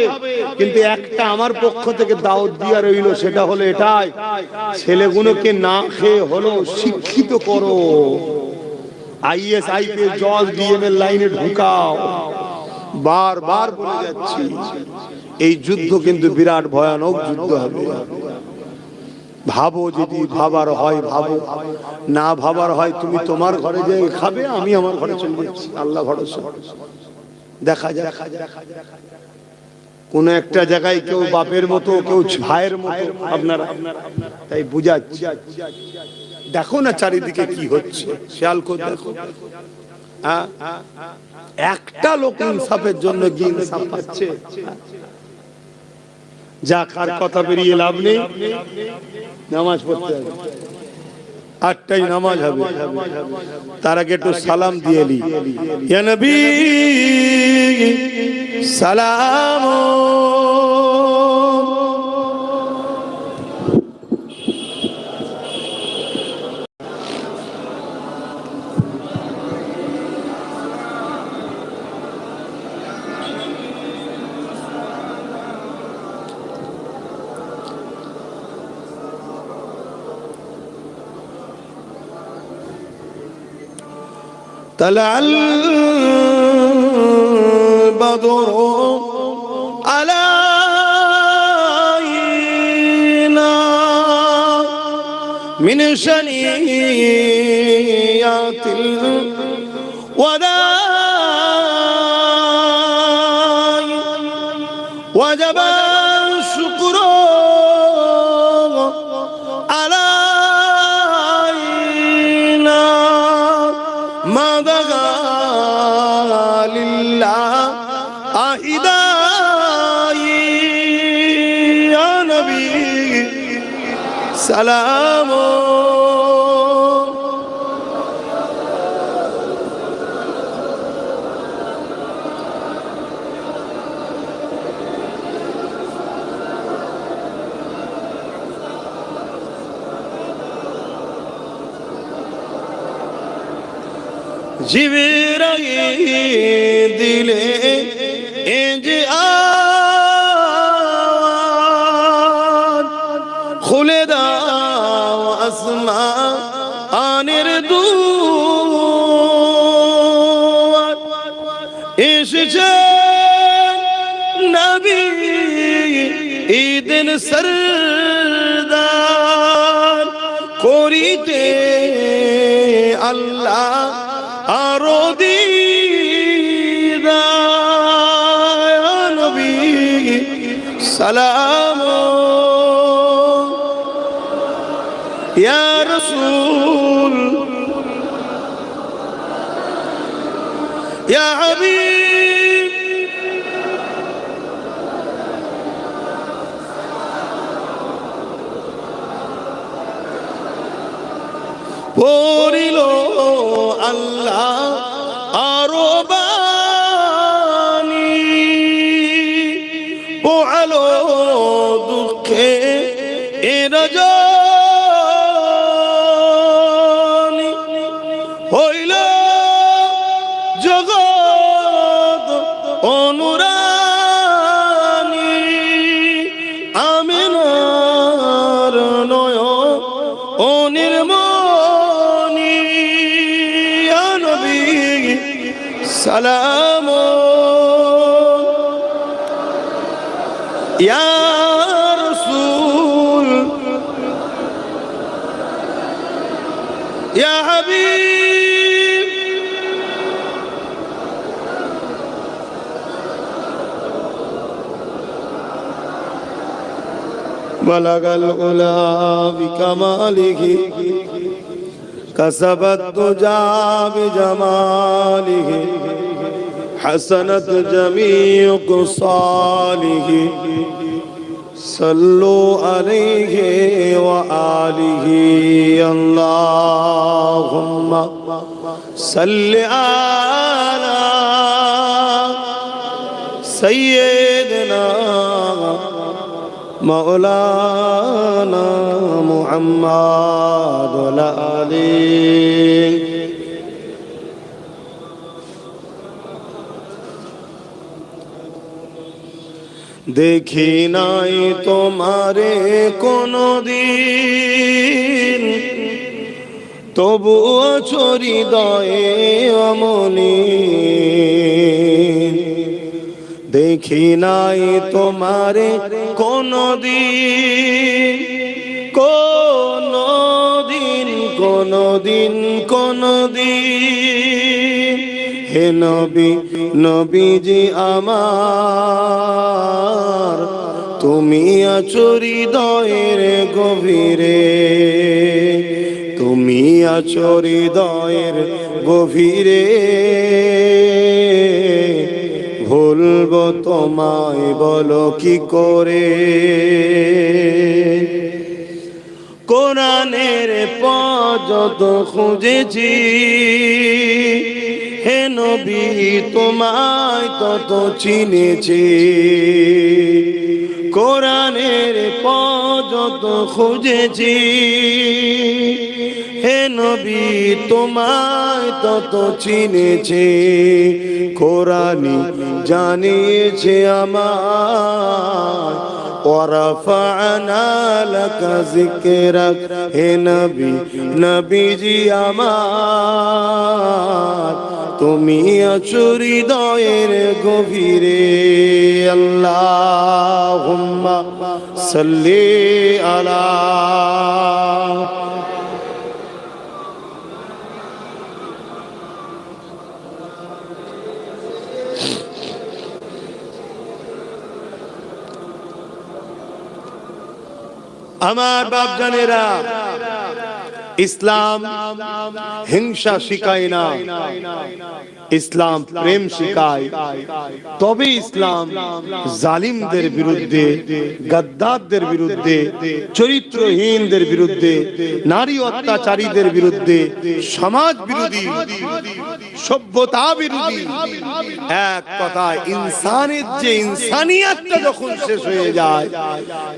কিন্তু একটা আমার পক্ষ থেকে দাওয়াত দিয়া রইল, সেটা হলো এটাই, ছেলেগুলোকে না খেয়ে হলো শিক্ষিত করো, আইএস আইপিএস জজ ডিএম এর লাইনে ঢুকাও। বারবার বলে যাচ্ছি, এই যুদ্ধ কিন্তু বিরাট ভয়ানক যুদ্ধ হবে। ভাবো, যদি ভাবার হয় ভাবো, না ভাবার হয় তুমি তোমার ঘরে যেয়ে খাবে, আমি আমার ঘরে চলে যাচ্ছি। আল্লাহ ভরসা, দেখা যাক। কোন একটা জায়গায় কেউ বাপের মতো, কেউ ভাইয়ের মতো আপনারা, তাই বুঝাচ্ছি। দেখো না চারিদিকে কি হচ্ছে, খেয়াল করে দেখো। একটা লোক ইনসাফের জন্য গিয়ে ইনসাফ পাচ্ছে? যা কার কথা বেরিয়ে লাভ নেই, নামাজ পড়তে হবে। 8টায় নামাজ হবে, তার আগে একটু সালাম দিয়ে নি। ইয়া নবী সালাম, طلع البدر علينا من شنيات الوداع وجب الشكر علينا ما بغى لله يا نبي سلام জিবরাইল দিলে যে আওয়াজ খুলে দাও আসমানের দুয়ার এসেছে নবী ঈদের সরদার করিতে আল্লাহ আরো দিদার নবী সালাম ইয়া রাসূল ইয়া হাবিব পড়িল আল্লাহ আরো বাণী পোহালো দুঃখে রজনী হইল জগৎ অনুরানী আমিনার অনির্মণি ইয়া নবী সালাম ইয়া রাসূল ইয়া হাবিব বালাগাল উলা বিকামালিহি كسبت دجى بجماله حسنت جميع خصاله صلوا عليه وآله اللهم صل على سيدنا مولانا محمد وعلى آله দেখি নাই তোমারে কোনদিন তবুও হৃদয়ে অমনি দেখি নাই তোমারে কোনদিন কোনদিন কোনদিন কোনদিন হে নবী নবীজি আমার তুমি আছো হৃদয়ের গভীরে তুমি আছো হৃদয়ের গভীরে ভুলবো তোমায় বলো কি করে কোরআনের পথ খুঁজেছি হে নবী তোমায় তত চিনেছি কোরআনের পথ খুঁজেছি হে নবী তোমায় তত চিনেছি কোরআনই জানিয়েছে আমায় ورفعنا لك ذكرك হে নবী নবীজি আমার তুমি আছো হৃদয়ের গভীরে আল্লাহুম্মা সাল্লি আলা আমার বাপজানেরা, ইসলাম হিংসা শিখায় না, ইসলাম প্রেম শিখায়। তবে ইসলাম জালিমদের বিরুদ্ধে, গাদ্দারদের বিরুদ্ধে, চরিত্রহীনদের বিরুদ্ধে, নারী অত্যাচারীদের বিরুদ্ধে, সমাজ বিরোধী, সভ্যতা বিরোধী, এক কথায় ইনসানের যে ইনসানিয়াতটা যখন শেষ হয়ে যায়,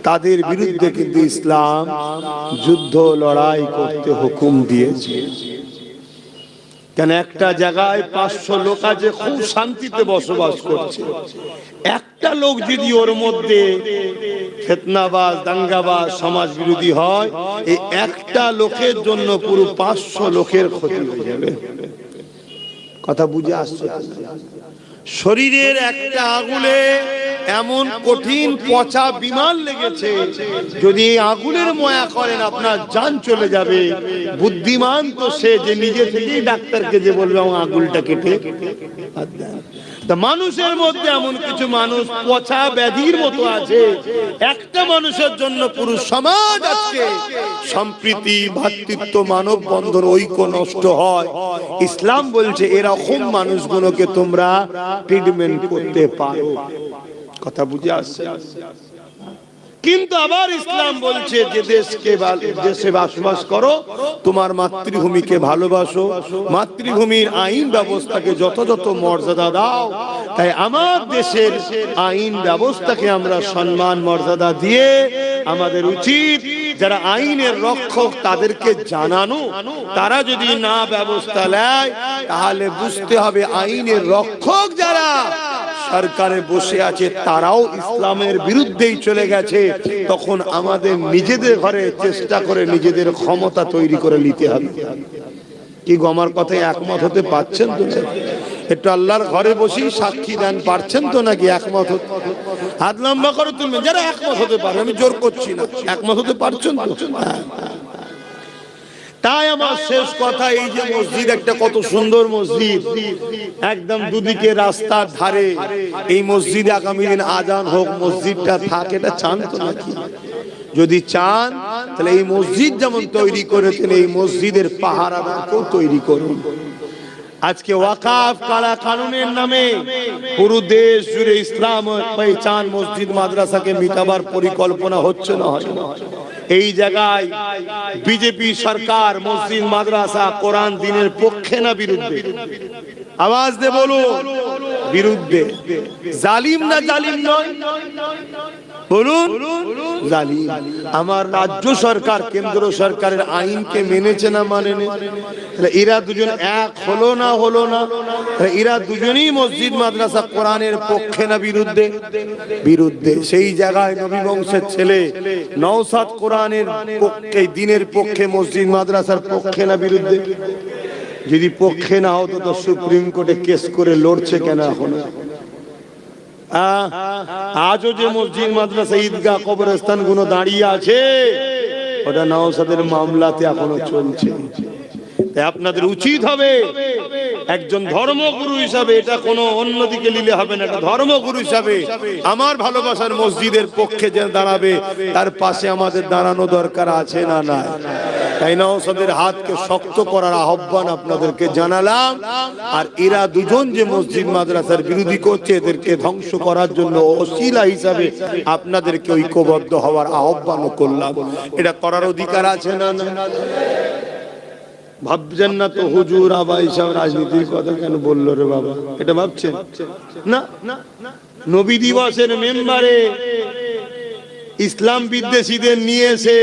তাদের বিরুদ্ধে কিন্তু ইসলাম যুদ্ধ লড়াই করতে হুকুম দিয়েছে। কেন একটা জায়গায় 500 লোক আছে, খুব শান্তিতে বসবাস করছে, একটা লোক যদি ওর মধ্যে ফিতনাবাজ, দাঙ্গাবাজ, সমাজ বিরোধী হয়, এই একটা লোকের জন্য পুরো 500 লোকের ক্ষতি হয়ে যাবে। কথা বুঝে আসছে? শরীরের একটা আগুলে এমন কঠিন পচা বিমান লেগেছে, যদি এই আগুনের ময়া করেন আপনার জান চলে যাবে। বুদ্ধিমান তো সে যে নিজে থেকেই ডাক্তারকে যে বলবে আমার আগুলটা কেটে তা মানুষের মধ্যে এমন কিছু মানুষ পচা ব্যাধির মতো আছে, একটা মানুষের জন্য পুরো সমাজ আজকে সম্প্রীতি, ভ্রাতৃত্ব, মানব বন্ধন, ঐক্য নষ্ট হয়। ইসলাম বলছে এরকম মানুষগুলোকে তোমরা ট্রিটমেন্ট করতে পারো। কথা বুঝে আসছে? কিন্তু আবার ইসলাম বলছে যে দেশে বসবাস করো, তোমার মাতৃভূমিকে ভালোবাসো, মাতৃভূমির আইন ব্যবস্থাকে যথাযথ মর্যাদা দাও। তাই আমার দেশের আইন ব্যবস্থাকে আমরা সম্মান মর্যাদা দিয়ে আমাদের উচিত যারা আইনের রক্ষক তাদেরকে জানানো। তারা যদি না ব্যবস্থা নেয় তাহলে বুঝতে হবে আইনের রক্ষক যারা সরকারে বসে আছে তারাও ইসলামের বিরুদ্ধেই চলে গেছে। তখন আমাদের নিজেদের ঘরে চেষ্টা করে নিজেদের ক্ষমতা তৈরি করে নিতে হবে। কি গো, আমার কথায় একমত হতে পারছেন তো? একটু আল্লাহর ঘরে বসেই সাক্ষী দেন, পারছেন তো নাকি? একমত হাত লম্বা করে তুলবেন যারা একমত হতে পারে, আমি জোর করছি না। একমত হতে পারছেন তো? তাই আমার শেষ কথা, এই যে মসজিদ, একটা কত সুন্দর মসজিদ, একদম দুদিকে রাস্তার ধারে, এই মসজিদে আগামী দিন আজান হোক, মসজিদটা থাক, এটা চান তো নাকি? যদি চান তাহলে এই মসজিদ যেমন তৈরি করেছেন এই মসজিদের পাহারাদারকেও তৈরি করুন। আজকে ওয়াকাফ কালা কানুনের নামে পুরো দেশ জুড়ে ইসলাম পহচান মসজিদ মাদ্রাসাকে মিটাবার পরিকল্পনা হচ্ছে না? হয় না? এই জায়গায় বিজেপি সরকার মসজিদ মাদ্রাসা কোরআন দিনের পক্ষে না বিরুদ্ধে? আওয়াজ দে বলুন, বিরুদ্ধে। জালিম না জালিম নয়? বলুন, জালিম। আমার রাজ্য সরকার কেন্দ্র সরকারের আইনকে মেনেছে না মানেনি? এরা দুজন এক হলো না? হলো না? এরা দুজনেই মসজিদ মাদ্রাসা কোরআনের পক্ষে না বিরুদ্ধে? বিরুদ্ধে। সেই জায়গায় নবী বংশের ছেলে নওশাদ কোরআনের পক্ষে, দিনের পক্ষে, মসজিদ মাদ্রাসার পক্ষে না বিরুদ্ধে? যদি পক্ষে না হতো তো সুপ্রিম কোর্টে কেস করে লড়ছে কেন এখন? আজও যে মসজিদ মাদ্রাসা, ঈদগাহ, কবরস্থান গুলো দাঁড়িয়ে আছে, ওটা নওশাদের মামলাতে এখনো চলছে। তাই আপনাদের উচিত হবে একজন ধর্মগুরু হিসাবে, এটা কোনো অন্যদিকে নিলে হবে না, একটা ধর্মগুরু হিসাবে আমার ভালোবাসার মসজিদের পক্ষে যে দাঁড়াবে তার পাশে আমাদের দাঁড়ানো দরকার আছে না? না। তাই নওশাদের হাতকে শক্ত করার আহ্বান আপনাদেরকে জানালাম। আর এরা দুজন যে মসজিদ মাদ্রাসার বিরোধী করছে, এদেরকে ধ্বংস করার জন্য ওসিলা হিসাবে আপনাদেরকে ঐক্যবদ্ধ হওয়ার আহ্বানও করলাম। এটা করার অধিকার আছে না? ভাবছেন না তো হুজুর আবার এইসব রাজনীতির কথা কেন বললো রে বাবা? এটা ভাবছেন না? নবী দিবসের মেম্বারে ইসলাম বিদ্বেষীদের নিয়ে এসে,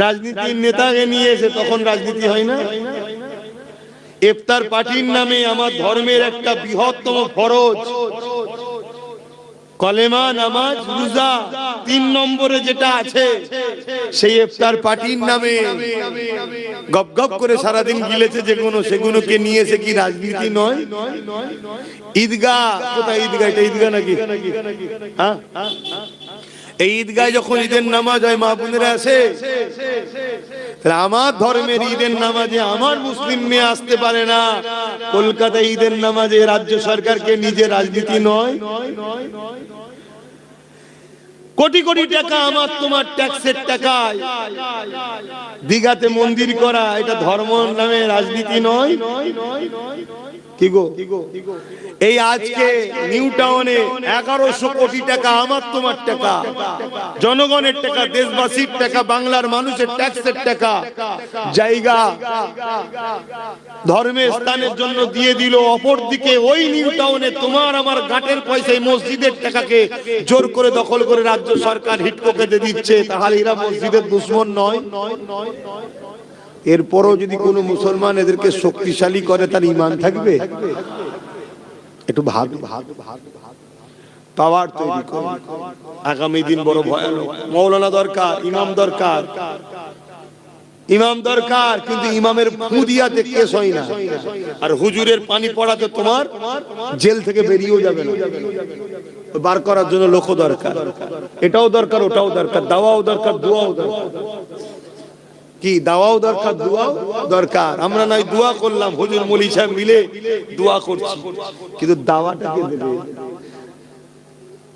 রাজনীতির নেতাকে নিয়ে এসে, তখন রাজনীতি হয় না? ইফতার পার্টির নামে আমার ধর্মের একটা বৃহত্তম ফরজ কলেমা, নামাজ, রোজা, 3 নম্বরে যেটা আছে, সেই ইফতার পার্টির নামে গপ গপ করে সারাদিন গিলেছে যেগুলো, সেগুলোকে নিয়ে এসে কি রাজনীতি নয়? ঈদগাহ কোথায়? ঈদগাহ, এটা ঈদগাহ নাকি? হ্যাঁ, এই ঈদগায় যখন ঈদের নামাজ হয়, মা বোনেরা আসে, আমার ধর্মের ঈদের নামাজে আমার মুসলিম মেয়ে আসতে পারে না। কলকাতায় ঈদের নামাজে রাজ্য সরকারকে নিজে রাজনীতি নয়? কোটি কোটি টাকা আমার তোমার ট্যাক্সের টাকায় দীঘাতে মন্দির করা, এটা ধর্ম নামে রাজনীতি নয়। কি গো, এই আজকে নিউ টাউনে 1100 কোটি টাকা আমার তোমার টাকা, জনগণের টাকা, দেশবাসীর টাকা, বাংলার মানুষের ট্যাক্সের টাকা জায়গা ধর্মের স্থানের জন্য দিয়ে দিল। অপরদিকে ওই নিউ টাউনে তোমার আমার গাটের পয়সায় মসজিদের টাকাকে জোর করে দখল করে রাজ্য সরকার হিটকোকে দিয়ে দিচ্ছে। তাহলে এরা মসজিদের দুশমন নয়? এরপরও যদি কোনো মুসলমান এদেরকে শক্তিশালী করে, তার ঈমান থাকবে? একটু ভাগ পাওয়ার তৈরি করুন। আগামী দিন বড় ভয়ানক। মৌলানা দরকার, ইমাম দরকার, ইমাম দরকার, কিন্তু ইমামের ফু দিয়াতে কেস হয় না। আর হুজুরের পানি পড়াতে তোমার জেল থেকে বেরিয়েও যাবে না। বার করার জন্য লোক দরকার, এটাও দরকার, ওটাও দরকার, দাওয়াও দরকার, দোয়াও দরকার। কি দাওয়াও দরকার, দোয়াও দরকার। আমরা নাই দোয়া করলাম, হুজুর মৌলী সাহেব মিলে দোয়া করছি, কিন্তু দাওয়াটাকে দেবে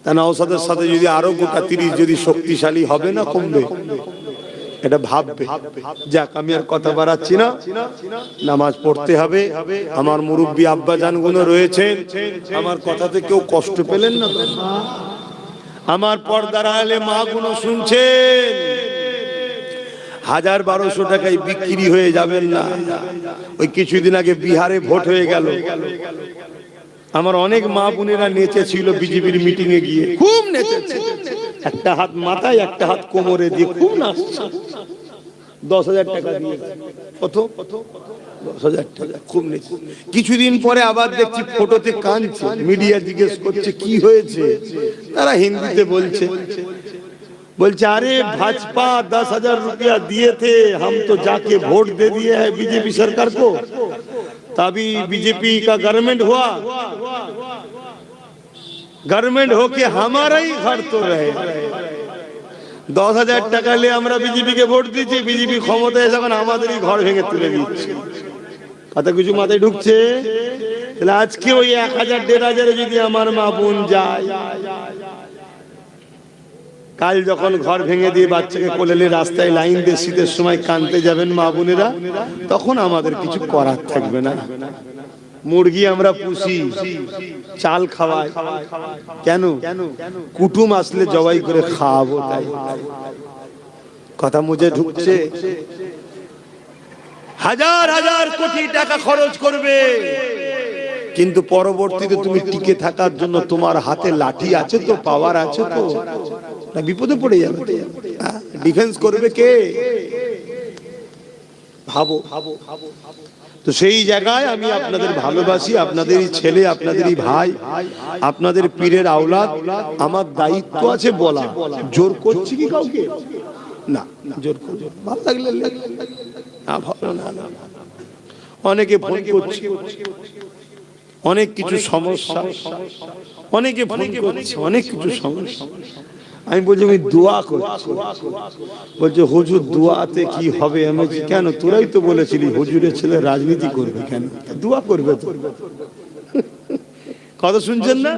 তা না। ওসাদের সাথে যদি আরো গোটা 30 যদি শক্তিশালী হবে না, কমবে? এটা ভাববে। যাক, আমি আর কথা বাড়াচ্ছি না, নামাজ পড়তে হবে। আমার মুরব্বী আব্বা জানগুলো রয়েছেন, আমার কথাতে কেউ কষ্ট পেলেন না তো? আমার পর্দার আলে মা গুলো শুনছেন, 1000-1200 টাকায় বিক্রি হয়ে যাবেন না। ওই কিছুদিন আগে বিহারে ভোট হয়ে গেল, আমার অনেক মা বোনেরা নেচেছিল বিজেপির মিটিং এ গিয়ে, খুব নেচেছে। একটা হাত মাথায়, একটা হাত কোমরে দিয়ে খুব নাচছে। 10,000 টাকা দিয়ে। কত? 10,000 টাকা। খুব নেচে। কিছুদিন পরে আবার দেখছি ফটোতে কাঁদছে। মিডিয়া জিজ্ঞেস করছে কি হয়েছে, তারা হিন্দিতে বলছে, अरे भाजपा 10,000 रुपया दिए थे, हम तो जाके वोट दे दिए है बीजेपी सरकार को, तभी बीजेपी का गवर्नमेंट हुआ, गवर्नमेंट होके हमारा ही घर तो रहे। 10,000 টাকা নিয়ে আমরা বিজেপি কে ভোট দিয়েছি, বিজেপি ক্ষমতায় এসে এখন আমাদেরই ঘর ভেঙে তুলে দিচ্ছে। কথা কিছু মাথায় ঢুকছে? তাহলে আজকে ওই 1,000-1,500 যদি আমার মা বোন যায়, কাল যখন ঘর ভেঙে দিয়ে বাচ্চাকে কোলে নিয়ে রাস্তায় লাইন দিয়ে শীতের সময় কাঁদতে যাবেন মা বোনেরা, তখন আমাদের কিছু করার থাকবে না। মুরগি আমরা পুষি, চাল খাওয়াই, কেন? কুটুম আসলে জবাই করে খাওয়াবো, তাই। কথা মুঝে ঢুকছে? 1000-1000 কোটি টাকা খরচ করবে, কিন্তু পরবর্তীতে তুমি টিকে থাকার জন্য তোমার হাতে লাঠি আছে তো, পাওয়ার আছে তো, না বিপদে পড়ে যাবে। ডিফেন্স করবে কে? ভাবো। তো সেই জায়গায় আমি আপনাদের ভালোবাসি, আপনাদেরই ছেলে, আপনাদেরই ভাই, আপনাদের পীরের আওলাদ। আমার দায়িত্ব আছে বলা। জোর করছি কি কাউকে? না, জোর করব ভালো লাগলে না, ভালো না। অনেকে ফোন করছে, অনেক কিছু সমস্যা, অনেকে ফোন করছে, অনেক কিছু সমস্যা। আমি বলছি আমি দোয়া করছি। বলছে হুজুর দোয়াতে কি হবে? আমি বলছি কেন? তোরাই তো বলেছিলি হুজুরের ছেলে রাজনীতি করবে, কেন দোয়া করবে তো? কথা শুনছেন না?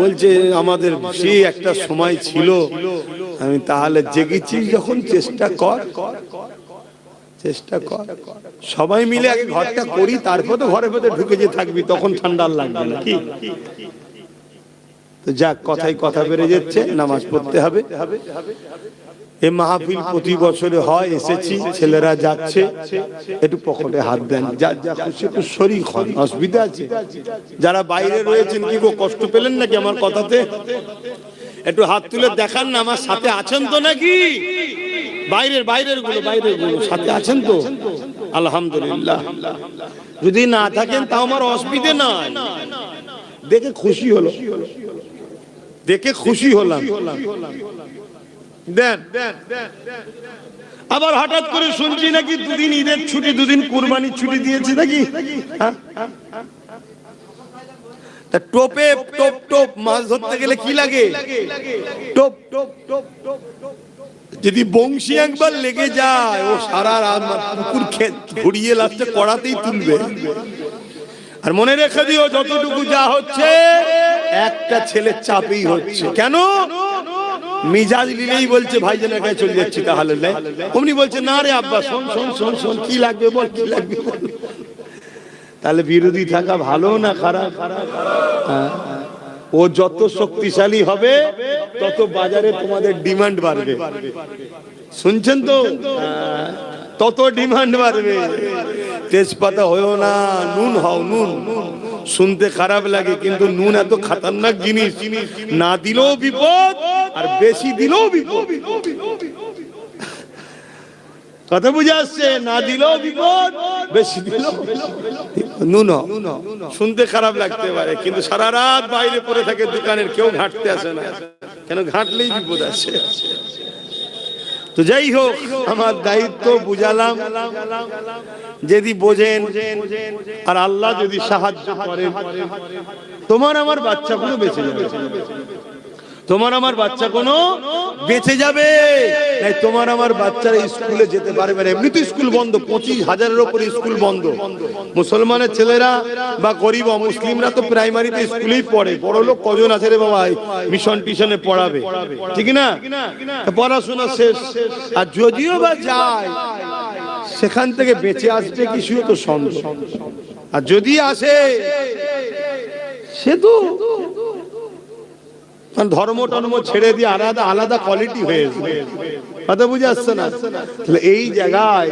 বলছে আমাদের সেই একটা সময় ছিল। আমি তাহলে জেগেছি যখন, চেষ্টা কর, চেষ্টা কর। সবাই মিলে আগে ঘরটা করি, তারপর তো ঘরের ভেতরে ঢুকে যে থাকবি, তখন ঠান্ডা লাগবে না কি? তো যাক, কথাই কথা বেড়ে যাচ্ছে, নামাজ পড়তে হবে। এই মাহফিল প্রতি বছরে হয়, এসেছি, ছেলেরা যাচ্ছে, একটু পকেটে হাত দেন, যা যা খুশি একটু শরীক হন, অসুবিধা আছে? যারা বাইরে রয়েছেন কি গো, কষ্ট পেলেন নাকি আমার কথাতে? একটু হাত তুলে দেখান না, আমার সাথে আছেন তো নাকি? বাইরের গুলো সাথে আছেন তো? আলহামদুলিল্লাহ। যদি না থাকেন তাও আমার অসুবিধে নাই, দেখে খুশি হলো, দেখে খুশি হলাম। দেন। আবার হঠাৎ করে শুনছি নাকি 2 দিন ঈদের ছুটি, 2 দিন কুরবানির ছুটি দিয়েছে নাকি? তা টোপে টোপ টোপ মাছ ধরতে গেলে কি লাগে? টোপ টোপ টোপ টোপ। যদি বংশী একবার লেগে যায়, ও সারা রাত পুকুর খেত ঘুরিয়ে লাস্টে কড়াতেই তুলবে। আর মনে রেখে দিও, যতটুকু যা হচ্ছে একটা ছেলের চাপেই হচ্ছে। কেন? মিজাজ নিলেই বলছে ভাইজানের কাছে চলে যাচ্ছি তাহলে অমনি বলছে না রে আব্বা শোন শোন শোন শোন কি লাগবে বল কি লাগবে বল। তাহলে বিরোধী থাকা ভালো না খারাপ? ও যত শক্তিশালী হবে তত বাজারে তোমাদের ডিমান্ড বাড়বে, শুনছেন তো? তত ডিমান্ড বাড়বে। তেজপাতা হয়েও না, নুন হও নুন। শুনতে খারাপ লাগে কিন্তু নুন এত খতরনাক জিনিস, না দিলেও বিপদ আর বেশি দিলেও বিপদ। কথা বুঝে আসছে? না দিলেও বিপদ, বেশি দিলেও নুন। শুনতে খারাপ লাগতে পারে কিন্তু সারা রাত বাইরে পড়ে থাকে দোকানের, কেউ ঘাটতে আসে না, কেন ঘাটলেই বিপদ আছে। তো যাই হোক, আমার দায়িত্ব বুঝালাম, যদি বোঝেন আর আল্লাহ যদি সাহায্য করেন, তোমার আমার বাচ্চা কোনো বেঁচে যাবে, তোমার আমার বাচ্চা কোনো বেঁচে যাবে। তোমার আমার বাচ্চারা স্কুলে যেতে পারবে না, এমনি তো স্কুল বন্ধ, 25,000-এর উপরে স্কুল বন্ধ। মুসলমানের ছেলেরা বা গরিব অমুসলিমরা তো প্রাইমারিতে স্কুলেই পড়ে। বড় লোক কজন আছে রে বাবা মিশন টিশনে পড়াবে, ঠিক না? পড়াশোনা শেষ। আর যদিও বা যায় সেখান থেকে বেঁচে আসবে কি শুধু তো সন্দেহ। আর যদি আসে সে তো ধর্ম টর্ম ছেড়ে দিয়ে আলাদা আলাদা কোয়ালিটি হয়ে যাবে। কথা বুঝে আসছে না? তাহলে এই জায়গায়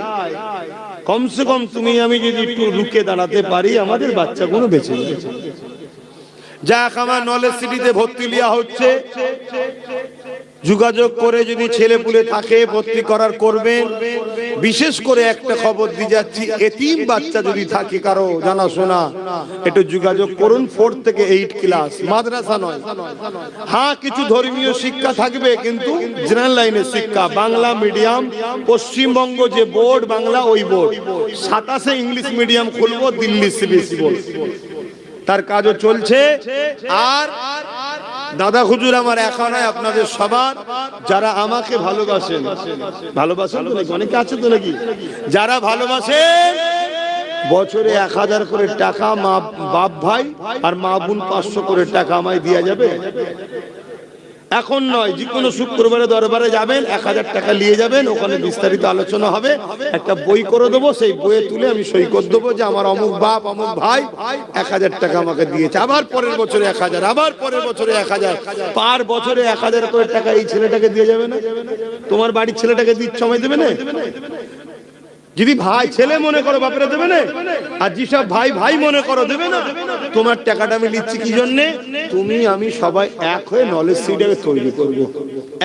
কমসে কম তুমি আমি যদি একটু রুখে দাঁড়াতে পারি, আমাদের বাচ্চাগুলো বেঁচে যাবে। যাক, আমার নলেজ সিটিতে ভর্তি লিয়া হচ্ছে, যোগাযোগ করে যদি ছেলে পুলে থাকে ভর্তি করার করবেন। বিশেষ করে একটা খবর দিয়ে যাচ্ছি, এতিম বাচ্চা যদি থাকে কারো জানাশোনা, একটু যোগাযোগ করুন। 4 থেকে 8 ক্লাস, মাদ্রাসা নয়। হ্যাঁ, কিছু ধর্মীয় শিক্ষা থাকবে কিন্তু জেনারেল লাইনের শিক্ষা, বাংলা মিডিয়াম। পশ্চিমবঙ্গ যে বোর্ড বাংলা, ওই বোর্ড 27-এ ইংলিশ মিডিয়াম খুলবো, দিল্লি সিবিএসই বোর্ড, তার কাজও চলছে। আর দাদা হুজুর আমার একা নয়, আপনাদের সবার যারা আমাকে ভালোবাসেন, ভালোবাসেন তো নাকি? অনেকে আছে তো নাকি যারা ভালোবাসেন, বছরে 1000 করে টাকা মা বাপ ভাই আর মা বোন 500 করে টাকা আমায় দেওয়া যাবে। এখন নয়, যে কোনো শুক্রবারে দরবারে যাবেন, 1000 টাকা নিয়ে যাবেন, ওখানে বিস্তারিত আলোচনা হবে। একটা বই করে দেবো, সেই বইয়ে তুলে আমি সই করে দেবো যে আমার অমুক বাপ অমুক ভাই 1000 টাকা আমাকে দিয়েছে। আবার পরের বছরে 1000, আবার পরের বছরে 1000, পার বছরে 1000 করে টাকা এই ছেলেটাকে দিয়ে যাবে না? তোমার বাড়ির ছেলেটাকে দিচ্ছ, সময় দেবে না? যদি ভাই ছেলে মনে করো বাপেরা দেবে না, আর যেসব ভাই ভাই মনে করো দেবে না। তোমার টাকাটা আমি নিচ্ছি কি জন্যে? তুমি আমি সবাই এক হয়ে নলেজ সিটিকে তৈরি করবো।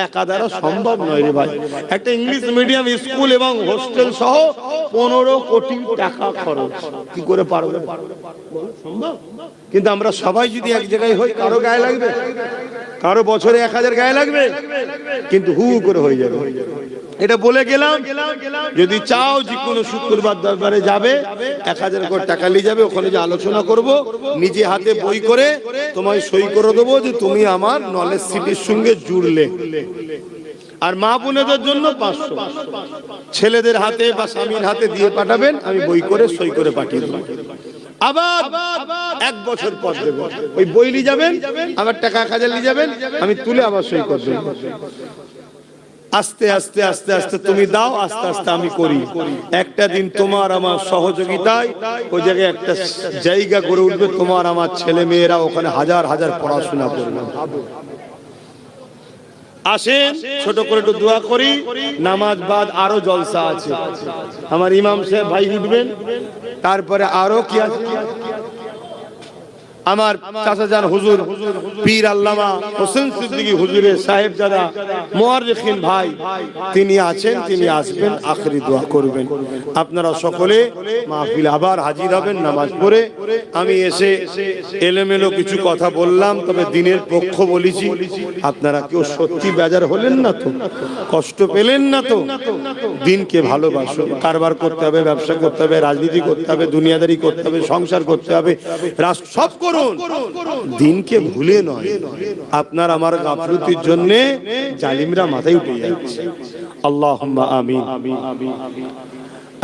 একা দ্বারা সম্ভব নয় রে ভাই। একটা ইংলিশ মিডিয়াম স্কুল এবং হোস্টেল সহ 15 কোটি টাকা খরচ, কি করে পারবে? সম্ভব? কিন্তু আমরা সবাই যদি এক জায়গায় হই, কারো গায়ে লাগবে? কারো বছরে 1000 গায়ে লাগবে? কিন্তু হু করে হয়ে যাবে। এটা বলে গেলাম, যদি চাও যে কোনো শুক্রবার দরবারে যাবে, 1000 করে টাকা নিয়ে যাবে, ওখানে যে আলোচনা করব, নিজে হাতে বই করে তোমায় সই করে দেবো যে তুমি আমার নলেজ সিটির সঙ্গে জুড়লে। আর মা বোনেদের জন্য 500, ছেলেদের হাতে বা স্বামীর হাতে দিয়ে পাঠাবেন, আমি বই করে সই করে পাঠিয়ে দেবো। আবার 1 বছর পর দেবো, ওই বই নিয়ে যাবেন, আবার টাকা 1000 নিয়ে যাবেন, আমি তুলে আবার সই করে দেবো। আস্তে আস্তে আস্তে আস্তে তুমি দাও, আস্তে আস্তে আমি করি। একটা দিন তোমার আমার সহযোগিতায় ওই জায়গায় একটা জায়গা গড়ে উঠবে, তোমার আমার ছেলে মেয়েরা ওখানে হাজার হাজার পড়াশোনা করবে। আসেন, ছোট করে একটু দোয়া করি, নামাজ বাদ আরো জলসা আছে। আমার ইমাম সাহেব ভাই উঠবেন, তারপরে আরো কি আছে, আমার চাচাজান হুজুর পীর আল্লামা হোসেন সিদ্দিকী হুজুরের সাহেবজাদা মুআররিখিন ভাই তিনি আছেন, তিনি আসবেন, আখেরি দোয়া করবেন। আপনারা সকলে মাহফিল আবার হাজির হবেন নামাজ পড়ে। আমি এসে এলোমেলো কিছু কথা বললাম, তবে দিনের পক্ষ বলেছি। আপনারা কেউ সত্যি বেজার হলেন না তো? কষ্ট পেলেন না তো? দিনকে ভালোবাসুন। কারবার করতে হবে, ব্যবসা করতে হবে, রাজনীতি করতে হবে, দুনিয়াদারি করতে হবে, সংসার করতে হবে, রাষ্ট্র সব করুন, দিনকে ভুলে নয়। আপনার আমার গাফলতির জন্য জালিমরা মাথায় উঠে যাচ্ছে। আল্লাহুম্মা আমিন।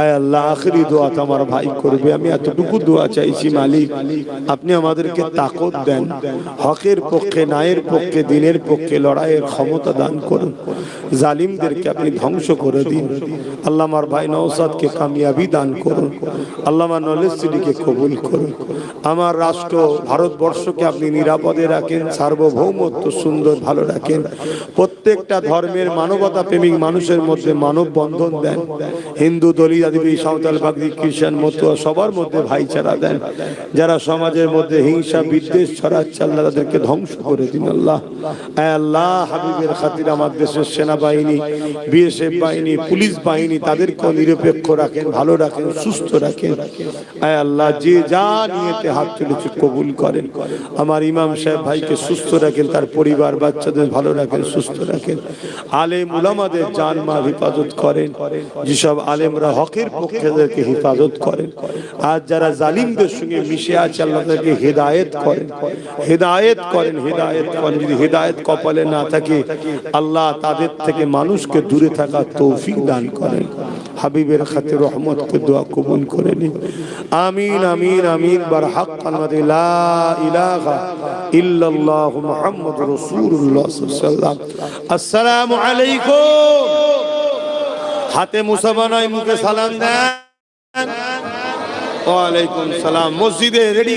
আয় আল্লাহ আখেরি দোয়া তো আমার ভাই করবে, আমি এতটুকু দোয়া চাইছি মালিক, আপনি আমাদেরকে তাকত দেন, হকের পক্ষে, ন্যায়ের পক্ষে, দিনের পক্ষে লড়াইয়ের ক্ষমতা দান করুন, জালিমদেরকে আপনি ধ্বংস করে দিন। আল্লাহ আমার ভাই নওশাদকে কামিয়াবি দান করুন, আল্লাহ আমার নলেজ সিটিকে কবুল করুন, আমার রাষ্ট্র ভারতবর্ষকে আপনি নিরাপদে রাখেন, সার্বভৌমত্ব সুন্দর ভালো রাখেন, প্রত্যেকটা ধর্মের মানবতা প্রেমিক মানুষের মধ্যে মানব বন্ধন দেন, হিন্দু, দলিত, আদিবাসী, সাঁওতাল, বাগদি, খ্রিস্টান, মতুয়া সবার মধ্যে ভাইচারা দেন, যারা সমাজের মধ্যে হিংসা বিদ্বেষ ছড়াচ্ছে আল্লাহ তাদেরকে ধ্বংস করে দিন। আল্লাহ আয় আল্লাহ হাবিবের খাতির আমার দেশের সেনাবাহিনী, বিএসএফ বাহিনী, পুলিশ বাহিনী তাদেরকে নিরপেক্ষ রাখেন, ভালো রাখেন, সুস্থ রাখেন। আয় আল্লাহ যে যা নিয়েতে হাত তুলেছে কবুল করেন, আমার ইমাম সাহেব ভাইকে সুস্থ রাখেন, তার পরিবার বাচ্চাদের ভালো রাখেন, সুস্থ রাখেন, আলেম উলামাদের জান মাল হেফাজত করেন, যেসব আলেমরা হকের পক্ষে তাদেরকে হেফাজত করেন, আর যারা জালিমদের সঙ্গে মিশে আছে আল্লাহ তাদেরকে হেদায়েত করেন, হেদায়েত করেন, হেদায়েত করেন। যদি হেদায়েত কপালে না থাকে আল্লাহ তাদের থেকে মানুষকে দূরে থাকার তৌফিক দান করেন। হাবিবের খাতির রহমতকে দোয়া কবুল করে নিন। আমিন আমিন আমিন। বারহাক কালমাতে লা ইলাহা ইল্লাল্লাহু মুহাম্মাদুর রাসূলুল্লাহ সাল্লাল্লাহু আলাইহি ওয়াসাল্লাম। আসসালামু আলাইকুম। হাতে মুসাফা নাই, মুখে সালাম দেন। ওয়া আলাইকুম সালাম। মসজিদে রেডি